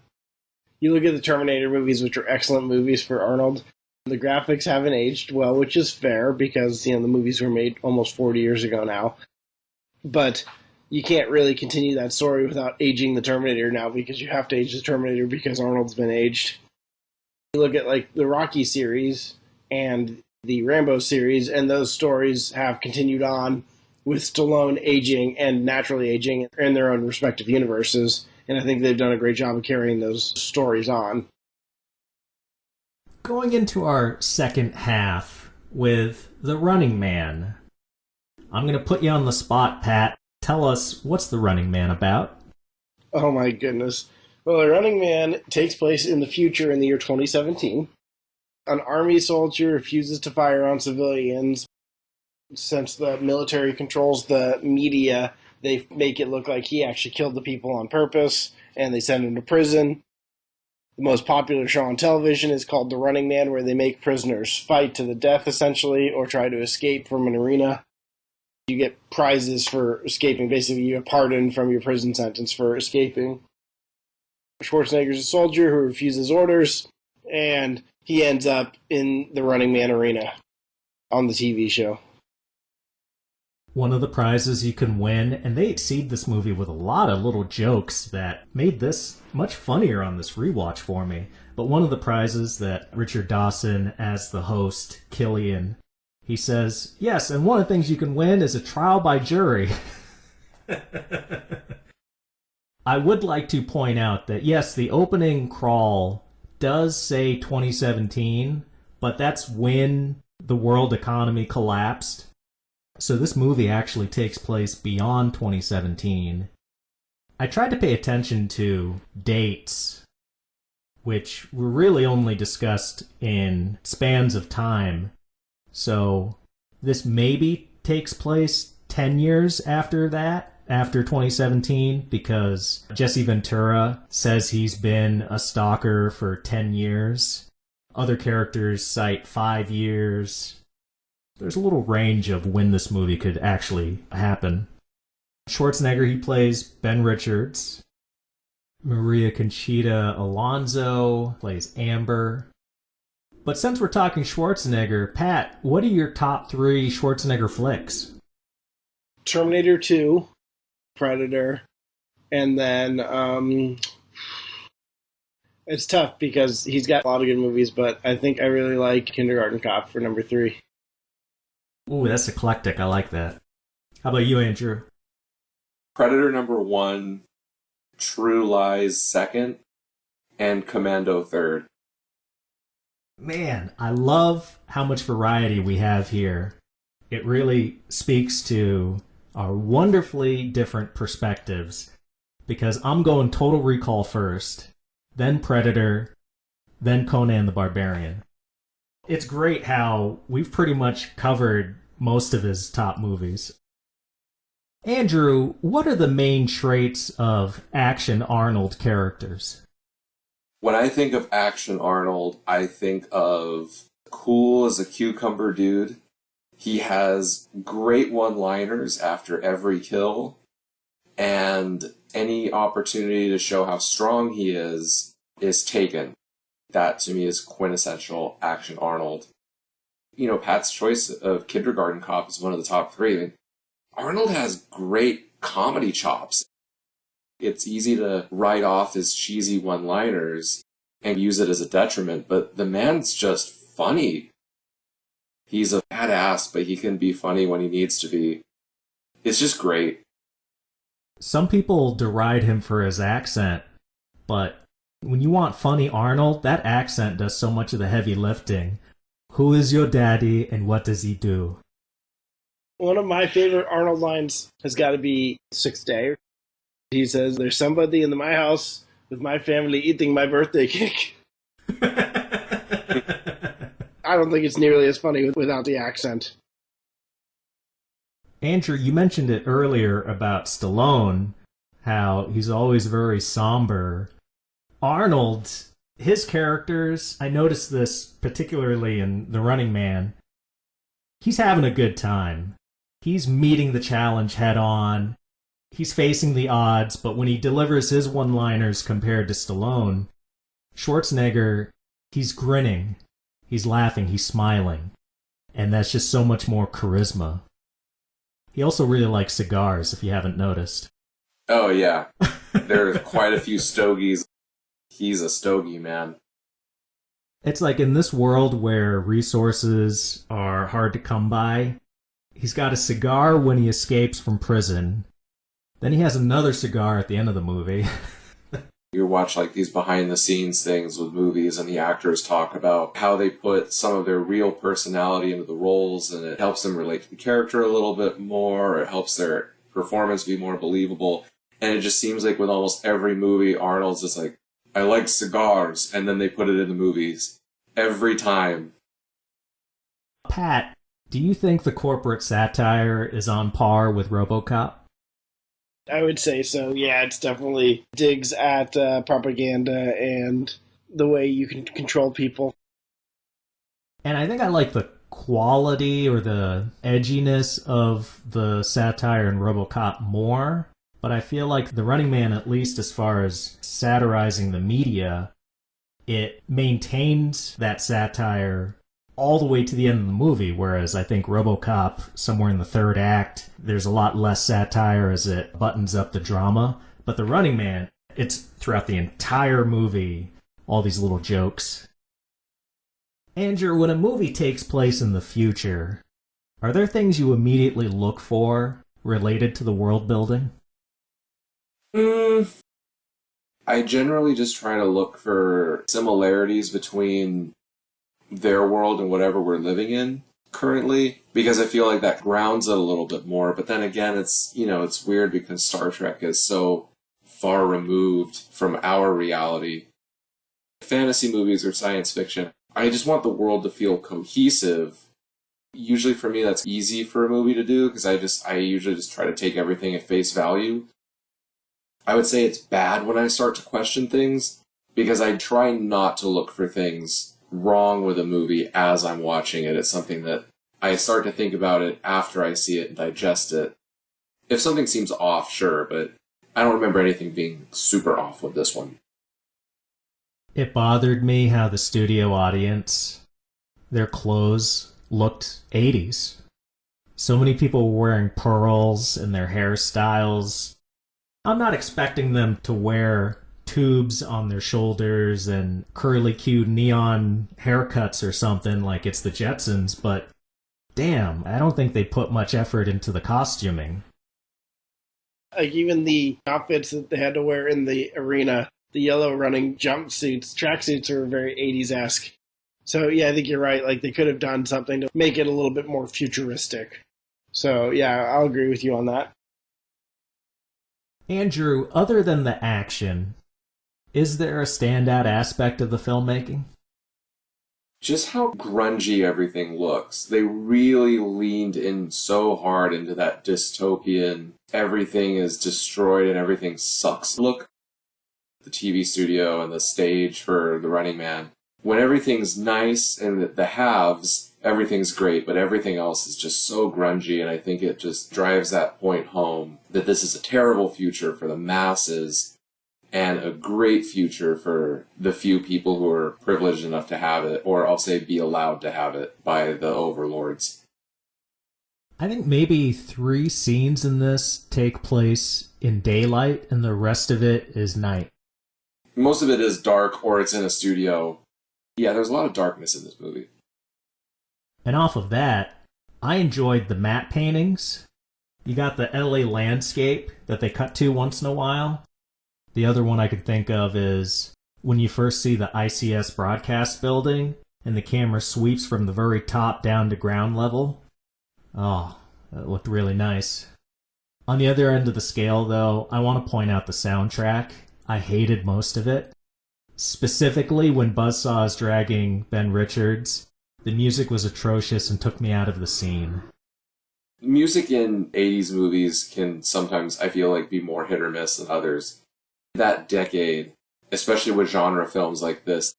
You look at the Terminator movies, which are excellent movies for Arnold. The graphics haven't aged well, which is fair because, the movies were made almost 40 years ago now. But you can't really continue that story without aging the Terminator now because you have to age the Terminator because Arnold's been aged. You look at, like, the Rocky series and the Rambo series, and those stories have continued on with Stallone aging and naturally aging in their own respective universes. And I think they've done a great job of carrying those stories on. Going into our second half with The Running Man. I'm going to put you on the spot, Pat. Tell us, what's The Running Man about? Oh my goodness. Well, The Running Man takes place in the future in the year 2017. An army soldier refuses to fire on civilians. Since the military controls the media, they make it look like he actually killed the people on purpose, and they send him to prison. The most popular show on television is called The Running Man, where they make prisoners fight to the death, essentially, or try to escape from an arena. You get prizes for escaping. Basically, you get pardoned from your prison sentence for escaping. Schwarzenegger's a soldier who refuses orders, and he ends up in the Running Man arena on the TV show. One of the prizes you can win, and they exceed this movie with a lot of little jokes that made this much funnier on this rewatch for me. But one of the prizes that Richard Dawson, as the host, Killian, he says, yes, and one of the things you can win is a trial by jury. I would like to point out that, yes, the opening crawl does say 2017, but that's when the world economy collapsed. So this movie actually takes place beyond 2017. I tried to pay attention to dates, which were really only discussed in spans of time. So this maybe takes place 10 years after that, after 2017, because Jesse Ventura says he's been a stalker for 10 years. Other characters cite 5 years. There's a little range of when this movie could actually happen. Schwarzenegger, he plays Ben Richards. Maria Conchita Alonso plays Amber. But since we're talking Schwarzenegger, Pat, what are your top 3 Schwarzenegger flicks? Terminator 2, Predator, and then it's tough because he's got a lot of good movies, but I think I really like Kindergarten Cop for number 3. Ooh, that's eclectic. I like that. How about you, Andrew? Predator number 1, True Lies 2nd, and Commando 3rd. Man, I love how much variety we have here. It really speaks to our wonderfully different perspectives, because I'm going Total Recall first, then Predator, then Conan the Barbarian. It's great how we've pretty much covered most of his top movies. Andrew, what are the main traits of Action Arnold characters? When I think of Action Arnold, I think of cool as a cucumber dude. He has great one-liners after every kill, and any opportunity to show how strong he is taken. That, to me, is quintessential Action Arnold. You know, Pat's choice of Kindergarten Cop is one of the top three. I mean, Arnold has great comedy chops. It's easy to write off his cheesy one-liners and use it as a detriment, but the man's just funny. He's a badass, but he can be funny when he needs to be. It's just great. Some people deride him for his accent, but when you want funny Arnold, that accent does so much of the heavy lifting. Who is your daddy and what does he do? One of my favorite Arnold lines has got to be Sixth Day. He says, "There's somebody in my house with my family eating my birthday cake." I don't think it's nearly as funny without the accent. Andrew, you mentioned it earlier about Stallone, how he's always very somber. Arnold, his characters, I noticed this particularly in The Running Man, he's having a good time. He's meeting the challenge head on. He's facing the odds, but when he delivers his one-liners compared to Stallone, Schwarzenegger, he's grinning, he's laughing, he's smiling, and that's just so much more charisma. He also really likes cigars, if you haven't noticed. Oh, yeah. There's quite a few stogies. He's a stogie, man. It's like in this world where resources are hard to come by, he's got a cigar when he escapes from prison. Then he has another cigar at the end of the movie. You watch like these behind the scenes things with movies and the actors talk about how they put some of their real personality into the roles and it helps them relate to the character a little bit more, or it helps their performance be more believable. And it just seems like with almost every movie, Arnold's just like, I like cigars, and then they put it in the movies. Every time. Pat, do you think the corporate satire is on par with RoboCop? I would say so. Yeah, it's definitely digs at propaganda and the way you can control people. And I think I like the quality or the edginess of the satire in RoboCop more, but I feel like The Running Man, at least as far as satirizing the media, it maintains that satire all the way to the end of the movie, whereas I think RoboCop, somewhere in the third act, there's a lot less satire as it buttons up the drama. But The Running Man, it's throughout the entire movie, all these little jokes. Andrew, when a movie takes place in the future, are there things you immediately look for related to the world building? I generally just try to look for similarities between their world and whatever we're living in currently, because I feel like that grounds it a little bit more. But then again, it's weird because Star Trek is so far removed from our reality. Fantasy movies or science fiction, I just want the world to feel cohesive. Usually for me that's easy for a movie to do because I usually just try to take everything at face value. I would say it's bad when I start to question things because I try not to look for things wrong with a movie as I'm watching it. It's something that I start to think about it after I see it and digest it. If something seems off, sure, but I don't remember anything being super off with this one. It bothered me how the studio audience, their clothes looked 80s. So many people were wearing pearls in their hairstyles. I'm not expecting them to wear tubes on their shoulders and curly-cued neon haircuts or something like it's the Jetsons, but damn, I don't think they put much effort into the costuming. Like even the outfits that they had to wear in the arena, the yellow running jumpsuits, tracksuits are very 80s-esque. So yeah, I think you're right. Like they could have done something to make it a little bit more futuristic. So yeah, I'll agree with you on that. Andrew, other than the action, is there a standout aspect of the filmmaking? just how grungy everything looks. They really leaned in so hard into that dystopian, everything is destroyed and everything sucks look. The TV studio and the stage for The Running Man. When everything's nice and the halves, everything's great, but everything else is just so grungy, and I think it just drives that point home that this is a terrible future for the masses and a great future for the few people who are privileged enough to have it, or I'll say be allowed to have it by the overlords. I think maybe 3 scenes in this take place in daylight, and the rest of it is night. Most of it is dark, or it's in a studio. Yeah, there's a lot of darkness in this movie. And off of that, I enjoyed the matte paintings. You got the LA landscape that they cut to once in a while. The other one I could think of is when you first see the ICS broadcast building and the camera sweeps from the very top down to ground level. Oh, that looked really nice. On the other end of the scale, though, I want to point out the soundtrack. I hated most of it. Specifically, when Buzzsaw is dragging Ben Richards, the music was atrocious and took me out of the scene. Music in 80s movies can sometimes, I feel like, be more hit or miss than others. That decade, especially with genre films like this,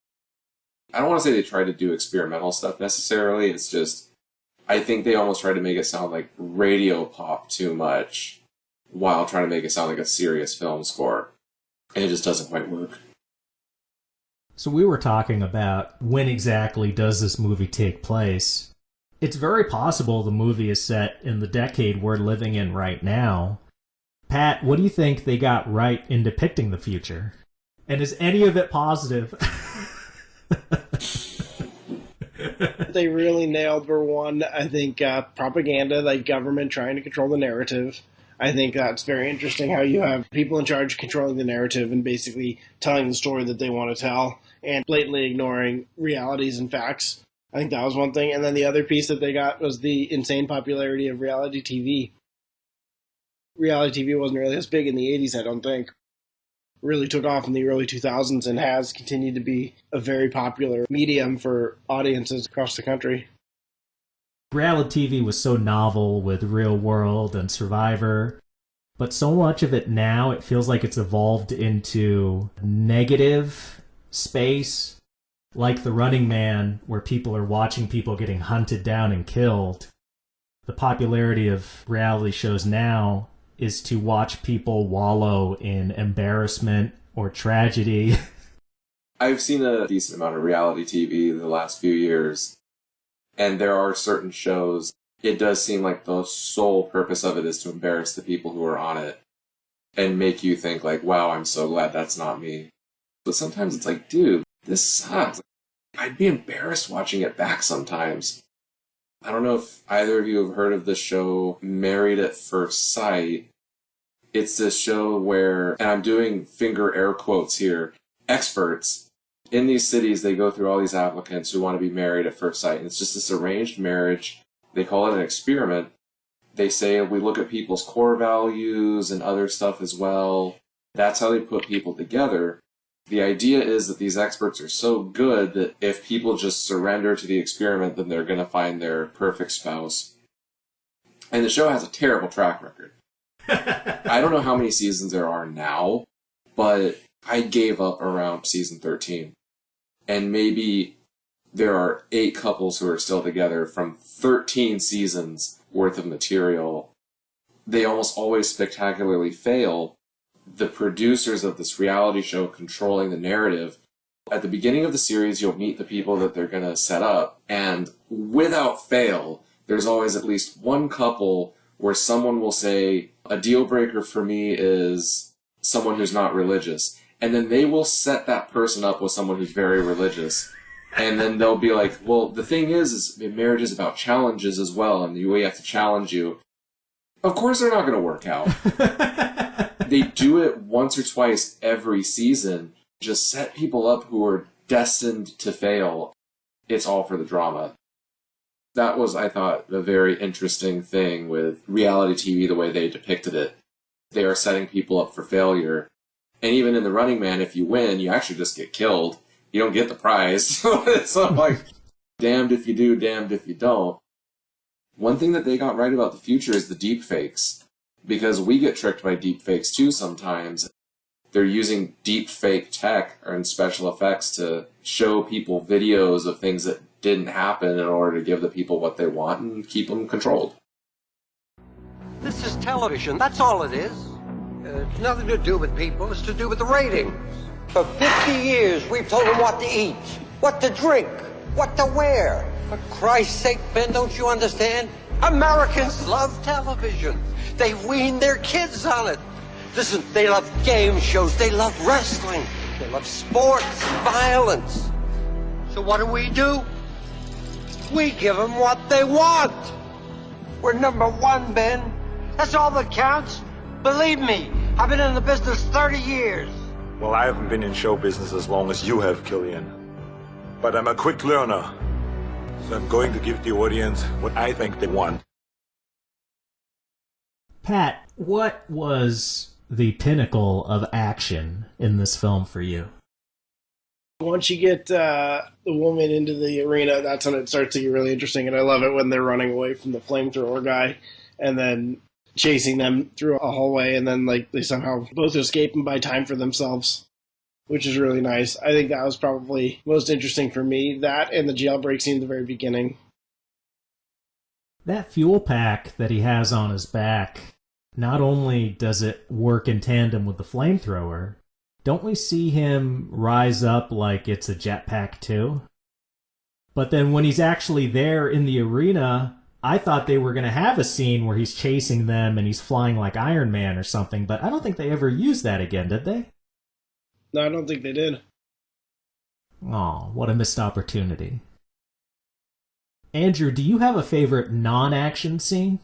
I don't want to say they tried to do experimental stuff necessarily, it's just, I think they almost tried to make it sound like radio pop too much, while trying to make it sound like a serious film score. And it just doesn't quite work. So we were talking about when exactly does this movie take place. It's very possible the movie is set in the decade we're living in right now. Pat, what do you think they got right in depicting the future? And is any of it positive? They really nailed for one, I think, propaganda, like government trying to control the narrative. I think that's very interesting how you have people in charge controlling the narrative and basically telling the story that they want to tell and blatantly ignoring realities and facts. I think that was one thing. And then the other piece that they got was the insane popularity of reality TV. Reality TV wasn't really as big in the 80s, I don't think. Really took off in the early 2000s and has continued to be a very popular medium for audiences across the country. Reality TV was so novel with Real World and Survivor, but so much of it now, it feels like it's evolved into negative space, like The Running Man, where people are watching people getting hunted down and killed. The popularity of reality shows now is to watch people wallow in embarrassment or tragedy. I've seen a decent amount of reality TV the last few years, and there are certain shows, it does seem like the sole purpose of it is to embarrass the people who are on it and make you think like, wow, I'm so glad that's not me. But sometimes it's like, dude, this sucks. I'd be embarrassed watching it back sometimes. I don't know if either of you have heard of the show Married at First Sight. It's this show where, and I'm doing finger air quotes here, experts in these cities, they go through all these applicants who want to be married at first sight. And it's just this arranged marriage. They call it an experiment. They say we look at people's core values and other stuff as well. That's how they put people together. The idea is that these experts are so good that if people just surrender to the experiment, then they're going to find their perfect spouse. And the show has a terrible track record. I don't know how many seasons there are now, but I gave up around season 13. And maybe there are 8 couples who are still together from 13 seasons worth of material. They almost always spectacularly fail. The producers of this reality show controlling the narrative. At the beginning of the series, you'll meet the people that they're going to set up, and without fail, there's always at least one couple where someone will say, a deal breaker for me is someone who's not religious. And then they will set that person up with someone who's very religious. And then they'll be like, well, the thing is marriage is about challenges as well, and we have to challenge you. Of course they're not going to work out. They do it once or twice every season. Just set people up who are destined to fail. It's all for the drama. That was, I thought, a very interesting thing with reality TV, the way they depicted it. They are setting people up for failure. And even in The Running Man, if you win, you actually just get killed. You don't get the prize. So like, damned if you do, damned if you don't. One thing that they got right about the future is the deep fakes, because we get tricked by deep fakes too sometimes. They're using deep fake tech and special effects to show people videos of things that didn't happen in order to give the people what they want and keep them controlled. This is television, that's all it is. It's nothing to do with people, it's to do with the ratings. For 50 years, we've told them what to eat, what to drink, what to wear. For Christ's sake, Ben, don't you understand? Americans love television. They wean their kids on it. Listen, they love game shows, they love wrestling, they love sports, violence. So what do? We give them what they want. We're number one, Ben. That's all that counts. Believe me, I've been in the business 30 years. Well, I haven't been in show business as long as you have, Killian. But I'm a quick learner. So I'm going to give the audience what I think they want. Pat, what was the pinnacle of action in this film for you? Once you get the woman into the arena, that's when it starts to get really interesting. And I love it when they're running away from the flamethrower guy and then chasing them through a hallway, and then like they somehow both escape and buy time for themselves, which is really nice. I think that was probably most interesting for me, that and the jailbreak scene at the very beginning. That fuel pack that he has on his back, not only does it work in tandem with the flamethrower, don't we see him rise up like it's a jetpack too? But then when he's actually there in the arena, I thought they were going to have a scene where he's chasing them and he's flying like Iron Man or something, but I don't think they ever used that again, did they? No, I don't think they did. Oh, what a missed opportunity. Andrew, do you have a favorite non-action scene?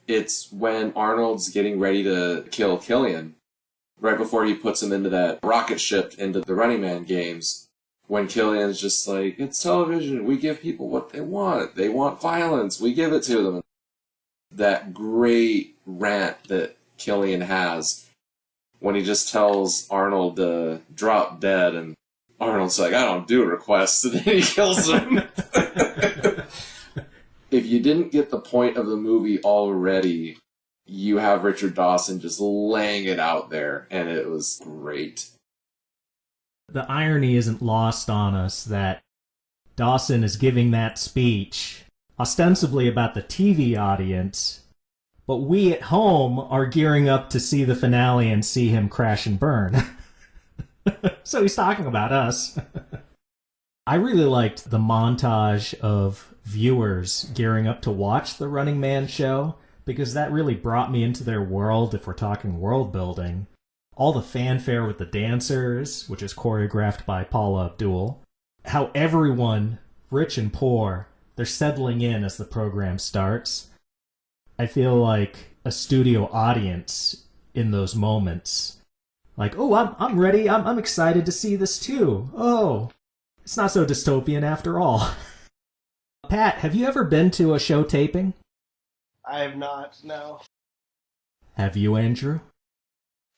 It's when Arnold's getting ready to kill Killian, right before he puts him into that rocket ship into the Running Man games. When Killian's just like, it's television, we give people what they want. They want violence, we give it to them. That great rant that Killian has when he just tells Arnold to drop dead, and Arnold's like, I don't do requests, and then he kills him. If you didn't get the point of the movie already, you have Richard Dawson just laying it out there, and it was great. The irony isn't lost on us that Dawson is giving that speech ostensibly about the TV audience, but we at home are gearing up to see the finale and see him crash and burn. So he's talking about us. I really liked the montage of viewers gearing up to watch the Running Man show, because that really brought me into their world if we're talking world building. All the fanfare with the dancers, which is choreographed by Paula Abdul. How everyone, rich and poor, they're settling in as the program starts. I feel like a studio audience in those moments. Like, oh, I'm ready, I'm excited to see this too. Oh, it's not so dystopian after all. Pat, have you ever been to a show taping? I have not, no. Have you, Andrew?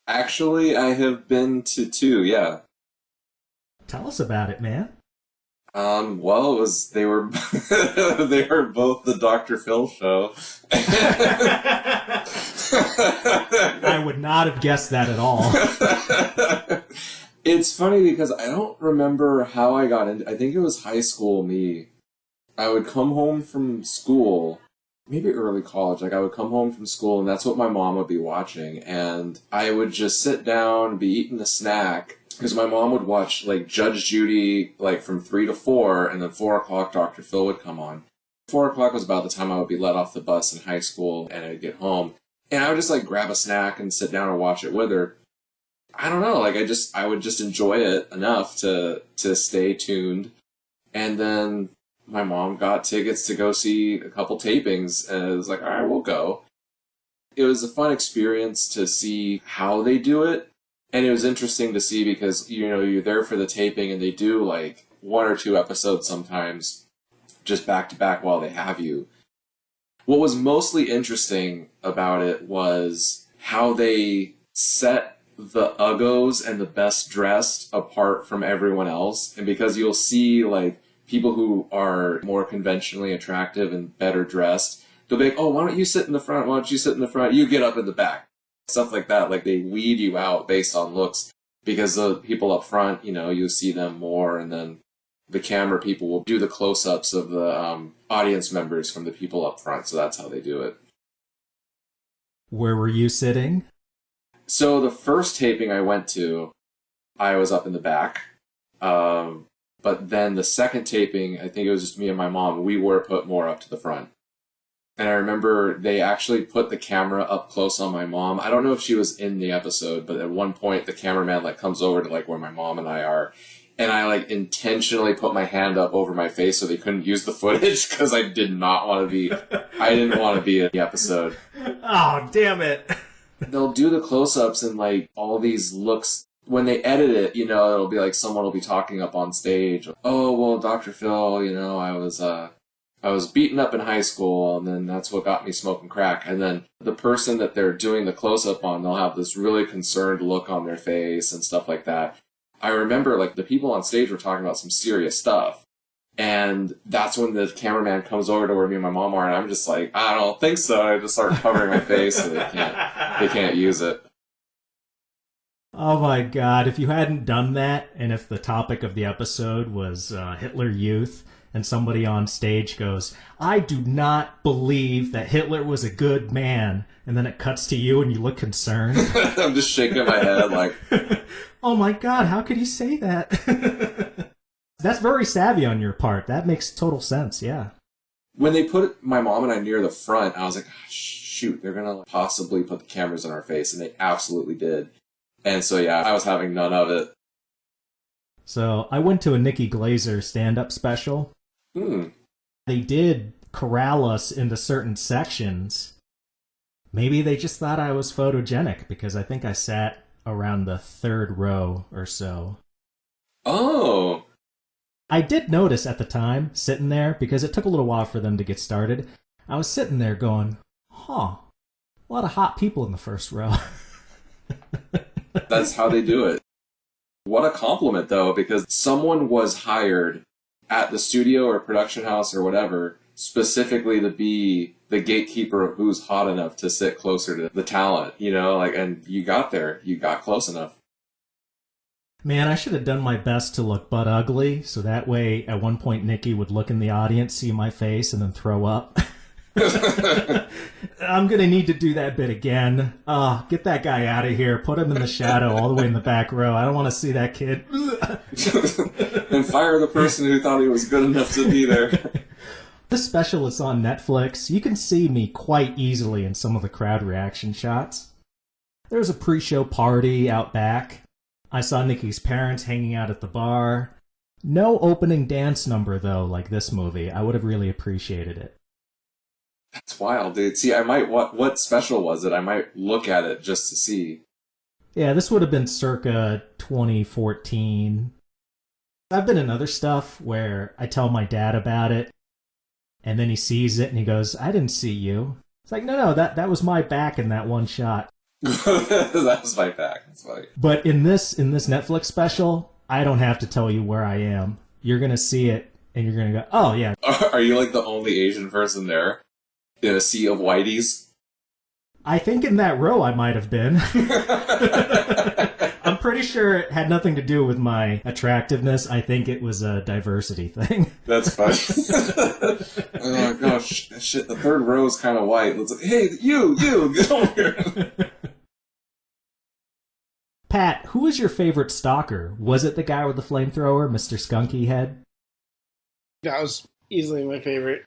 Actually, I have been to 2, yeah. Tell us about it, man. Well, they were they were both the Dr. Phil show. I would not have guessed that at all. It's funny because I don't remember how I got into. I think it was high school me. I would come home from school, maybe early college. Like I would come home from school, and that's what my mom would be watching, and I would just sit down, be eating a snack. Because my mom would watch, like, Judge Judy, like, from 3 to 4, and then 4 o'clock Dr. Phil would come on. 4 o'clock was about the time I would be let off the bus in high school, and I'd get home. And I would just, like, grab a snack and sit down and watch it with her. I don't know, like, I would just enjoy it enough to stay tuned. And then my mom got tickets to go see a couple tapings, and it was like, all right, we'll go. It was a fun experience to see how they do it. And it was interesting to see because, you know, you're there for the taping and they do like 1 or 2 episodes sometimes just back to back while they have you. What was mostly interesting about it was how they set the uggos and the best dressed apart from everyone else. And because you'll see like people who are more conventionally attractive and better dressed, they'll be like, oh, why don't you sit in the front? Why don't you sit in the front? You get up in the back. Stuff like that. Like, they weed you out based on looks, because the people up front, you see them more, and then the camera people will do the close-ups of the audience members from the people up front. So that's how they do it. Where were you sitting? So the first taping I went to, I was up in the back. But then the second taping, I think it was just me and my mom, we were put more up to the front. And I remember they actually put the camera up close on my mom. I don't know if she was in the episode, but at one point the cameraman comes over to where my mom and I are. And I intentionally put my hand up over my face so they couldn't use the footage, because I didn't want to be in the episode. Oh, damn it. They'll do the close-ups and all these looks. When they edit it, it'll be someone will be talking up on stage. Oh, well, Dr. Phil, I was beaten up in high school, and then that's what got me smoking crack. And then the person that they're doing the close-up on, they'll have this really concerned look on their face and stuff like that. I remember, the people on stage were talking about some serious stuff. And that's when the cameraman comes over to where me and my mom are, and I'm just I don't think so. I just start covering my face so they can't use it. Oh my God, if you hadn't done that, and if the topic of the episode was Hitler Youth, and somebody on stage goes, I do not believe that Hitler was a good man, and then it cuts to you and you look concerned. I'm just shaking my head oh my God, how could you say that? That's very savvy on your part. That makes total sense, yeah. When they put my mom and I near the front, I was like, shoot, they're going to possibly put the cameras in our face, and they absolutely did. And so, yeah, I was having none of it. So I went to a Nikki Glaser stand-up special. They did corral us into certain sections. Maybe they just thought I was photogenic, because I think I sat around the third row or so. Oh! I did notice at the time, sitting there, because it took a little while for them to get started, I was sitting there going, a lot of hot people in the first row. That's how they do it. What a compliment, though, because someone was hired at the studio or production house or whatever specifically to be the gatekeeper of who's hot enough to sit closer to the talent, and you got there. You got close enough. Man, I should have done my best to look butt ugly, so that way at one point Nikki would look in the audience, see my face, and then throw up. I'm going to need to do that bit again. Get that guy out of here. Put him in the shadow all the way in the back row. I don't want to see that kid. And fire the person who thought he was good enough to be there. This special is on Netflix. You can see me quite easily in some of the crowd reaction shots. There was a pre-show party out back. I saw Nikki's parents hanging out at the bar. No opening dance number, though, like this movie. I would have really appreciated it. That's wild, dude. See, what special was it? I might look at it just to see. Yeah, this would have been circa 2014. I've been in other stuff where I tell my dad about it, and then he sees it and he goes, I didn't see you. It's like, no, that was my back in that one shot. That was my back. That's funny. But in this Netflix special, I don't have to tell you where I am. You're going to see it, and you're going to go, oh, yeah. Are you the only Asian person there? In a sea of whiteys? I think in that row I might have been. I'm pretty sure it had nothing to do with my attractiveness. I think it was a diversity thing. That's funny. Oh my gosh, shit, the third row is kind of white. It's hey, you, get over here. Pat, who was your favorite stalker? Was it the guy with the flamethrower, Mr. Skunky Head? That was easily my favorite.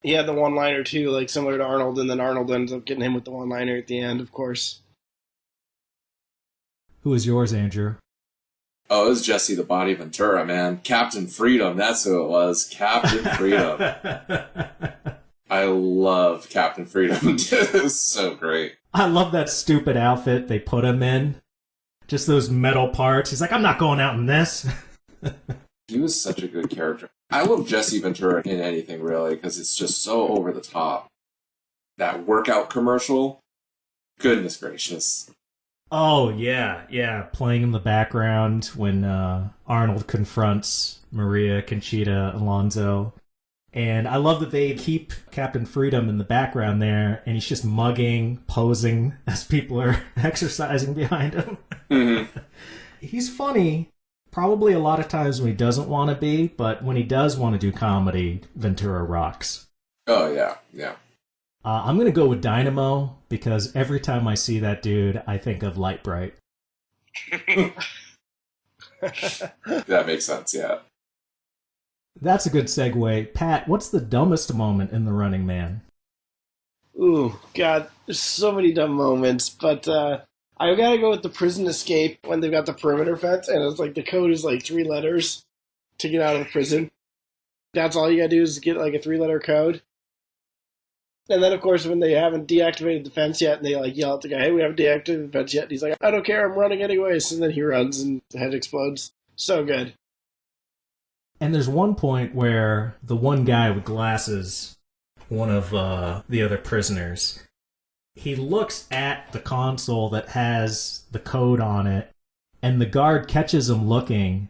He had the one-liner, too, similar to Arnold, and then Arnold ends up getting him with the one-liner at the end, of course. Who was yours, Andrew? Oh, it was Jesse the Body Ventura, man. Captain Freedom, that's who it was. Captain Freedom. I love Captain Freedom. It was so great. I love that stupid outfit they put him in. Just those metal parts. He's like, I'm not going out in this. He was such a good character. I love Jesse Ventura in anything, really, because it's just so over the top. That workout commercial, goodness gracious. Oh, yeah, yeah. Playing in the background when Arnold confronts Maria Conchita Alonso. And I love that they keep Captain Freedom in the background there, and he's just mugging, posing as people are exercising behind him. Mm-hmm. He's funny, probably a lot of times when he doesn't want to be, but when he does want to do comedy, Ventura rocks. Oh, yeah, yeah. I'm going to go with Dynamo, because every time I see that dude, I think of Light Bright. That makes sense, yeah. That's a good segue. Pat, what's the dumbest moment in The Running Man? Ooh, God, there's so many dumb moments, but I gotta go with the prison escape when they've got the perimeter fence, and it's like the code is like 3 letters to get out of the prison. That's all you gotta do is get like a 3-letter code. And then, of course, when they haven't deactivated the fence yet, and they like yell at the guy, "Hey, we haven't deactivated the fence yet," and he's like, "I don't care, I'm running anyways," and then he runs and the head explodes. So good. And there's one point where the one guy with glasses, one of the other prisoners, he looks at the console that has the code on it, and the guard catches him looking,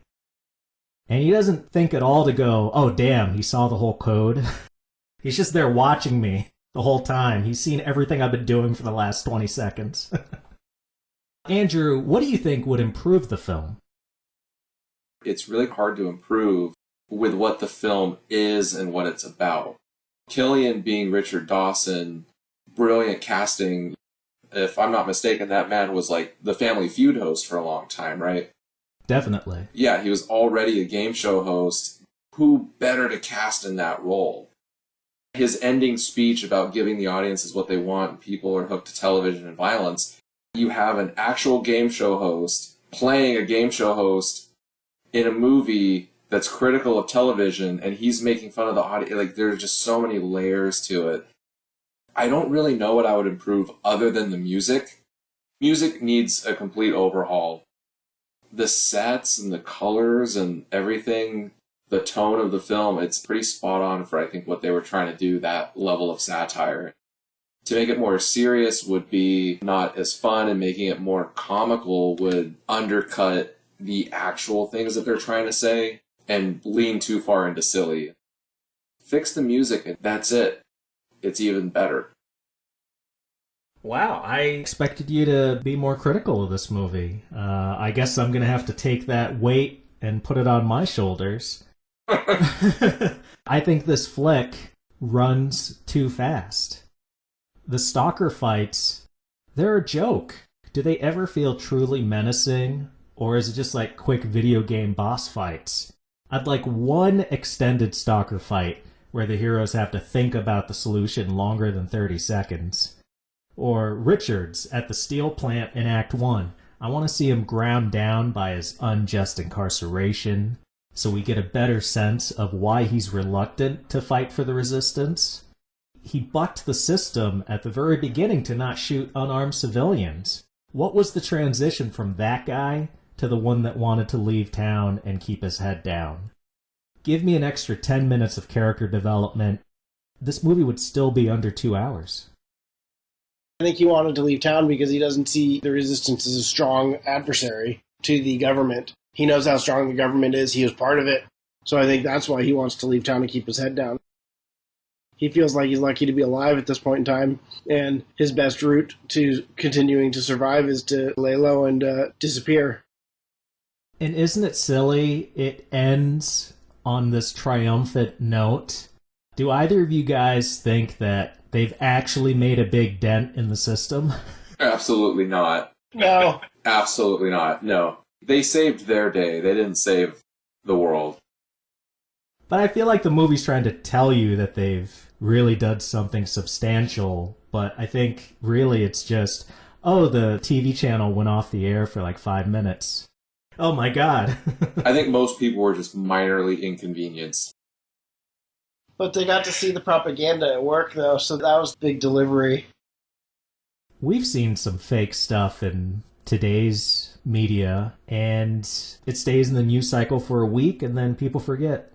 and he doesn't think at all to go, "Oh, damn, he saw the whole code." He's just there watching me the whole time. He's seen everything I've been doing for the last 20 seconds. Andrew, what do you think would improve the film? It's really hard to improve with what the film is and what it's about. Killian being Richard Dawson, brilliant casting. If I'm not mistaken, that man was like the Family Feud host for a long time, right? Definitely. Yeah, he was already a game show host. Who better to cast in that role? His ending speech about giving the audiences what they want, people are hooked to television and violence. You have an actual game show host playing a game show host in a movie that's critical of television, and he's making fun of the audience. Like, there's just so many layers to it. I don't really know what I would improve other than the music. Music needs a complete overhaul. The sets and the colors and everything, the tone of the film, it's pretty spot on for, I think, what they were trying to do, that level of satire. To make it more serious would be not as fun, and making it more comical would undercut the actual things that they're trying to say and lean too far into silly. Fix the music, and that's it. It's even better. Wow, I expected you to be more critical of this movie. I guess I'm going to have to take that weight and put it on my shoulders. I think this flick runs too fast. The stalker fights, they're a joke. Do they ever feel truly menacing, or is it just like quick video game boss fights? I'd like one extended stalker fight where the heroes have to think about the solution longer than 30 seconds. Or Richards at the steel plant in Act 1. I want to see him ground down by his unjust incarceration, so we get a better sense of why he's reluctant to fight for the resistance. He bucked the system at the very beginning to not shoot unarmed civilians. What was the transition from that guy to the one that wanted to leave town and keep his head down? Give me an extra 10 minutes of character development. This movie would still be under 2 hours. I think he wanted to leave town because he doesn't see the resistance as a strong adversary to the government. He knows how strong the government is. He was part of it. So I think that's why he wants to leave town and keep his head down. He feels like he's lucky to be alive at this point in time, and his best route to continuing to survive is to lay low and disappear. And isn't it silly? It ends on this triumphant note. Do either of you guys think that they've actually made a big dent in the system? Absolutely not. No. Absolutely not. No. They saved their day. They didn't save the world. But I feel like the movie's trying to tell you that they've really done something substantial, but I think really it's just, oh, the TV channel went off the air for like 5 minutes. Oh my god. I think most people were just minorly inconvenienced. But they got to see the propaganda at work, though, so that was big delivery. We've seen some fake stuff in today's media, and it stays in the news cycle for a week, and then people forget.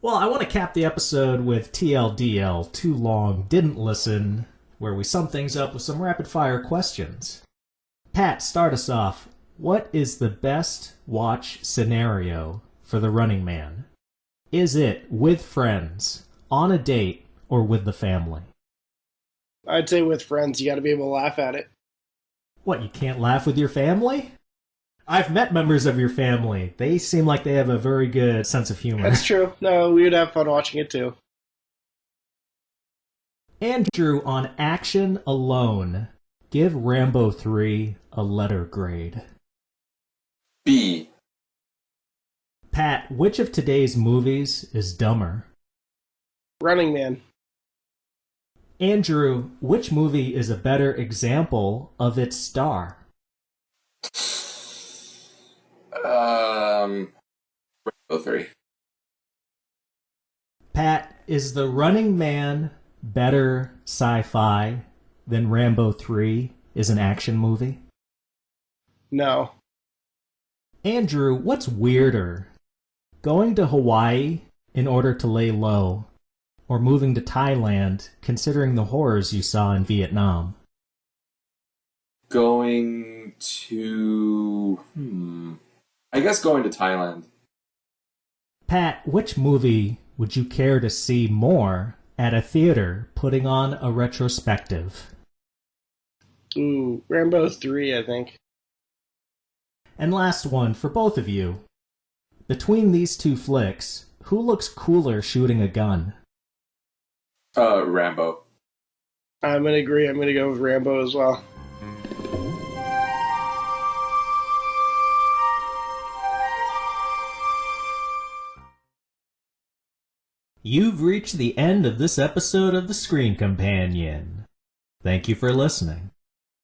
Well, I want to cap the episode with TLDL, Too Long, Didn't Listen, where we sum things up with some rapid-fire questions. Pat, start us off. What is the best watch scenario for The Running Man? Is it with friends, on a date, or with the family? I'd say with friends. You got to be able to laugh at it. What, you can't laugh with your family? I've met members of your family. They seem like they have a very good sense of humor. That's true. No, we would have fun watching it too. Andrew, on action alone, give Rambo 3 a letter grade. B. Pat, which of today's movies is dumber? Running Man. Andrew, which movie is a better example of its star? Rambo 3. Pat, is The Running Man better sci-fi than Rambo 3 is an action movie? No. Andrew, what's weirder? Going to Hawaii in order to lay low, or moving to Thailand considering the horrors you saw in Vietnam? Going to... I guess going to Thailand. Pat, which movie would you care to see more at a theater putting on a retrospective? Ooh, Rambo 3, I think. And last one for both of you. Between these two flicks, who looks cooler shooting a gun? Rambo. I'm going to agree. I'm going to go with Rambo as well. You've reached the end of this episode of The Screen Companion. Thank you for listening.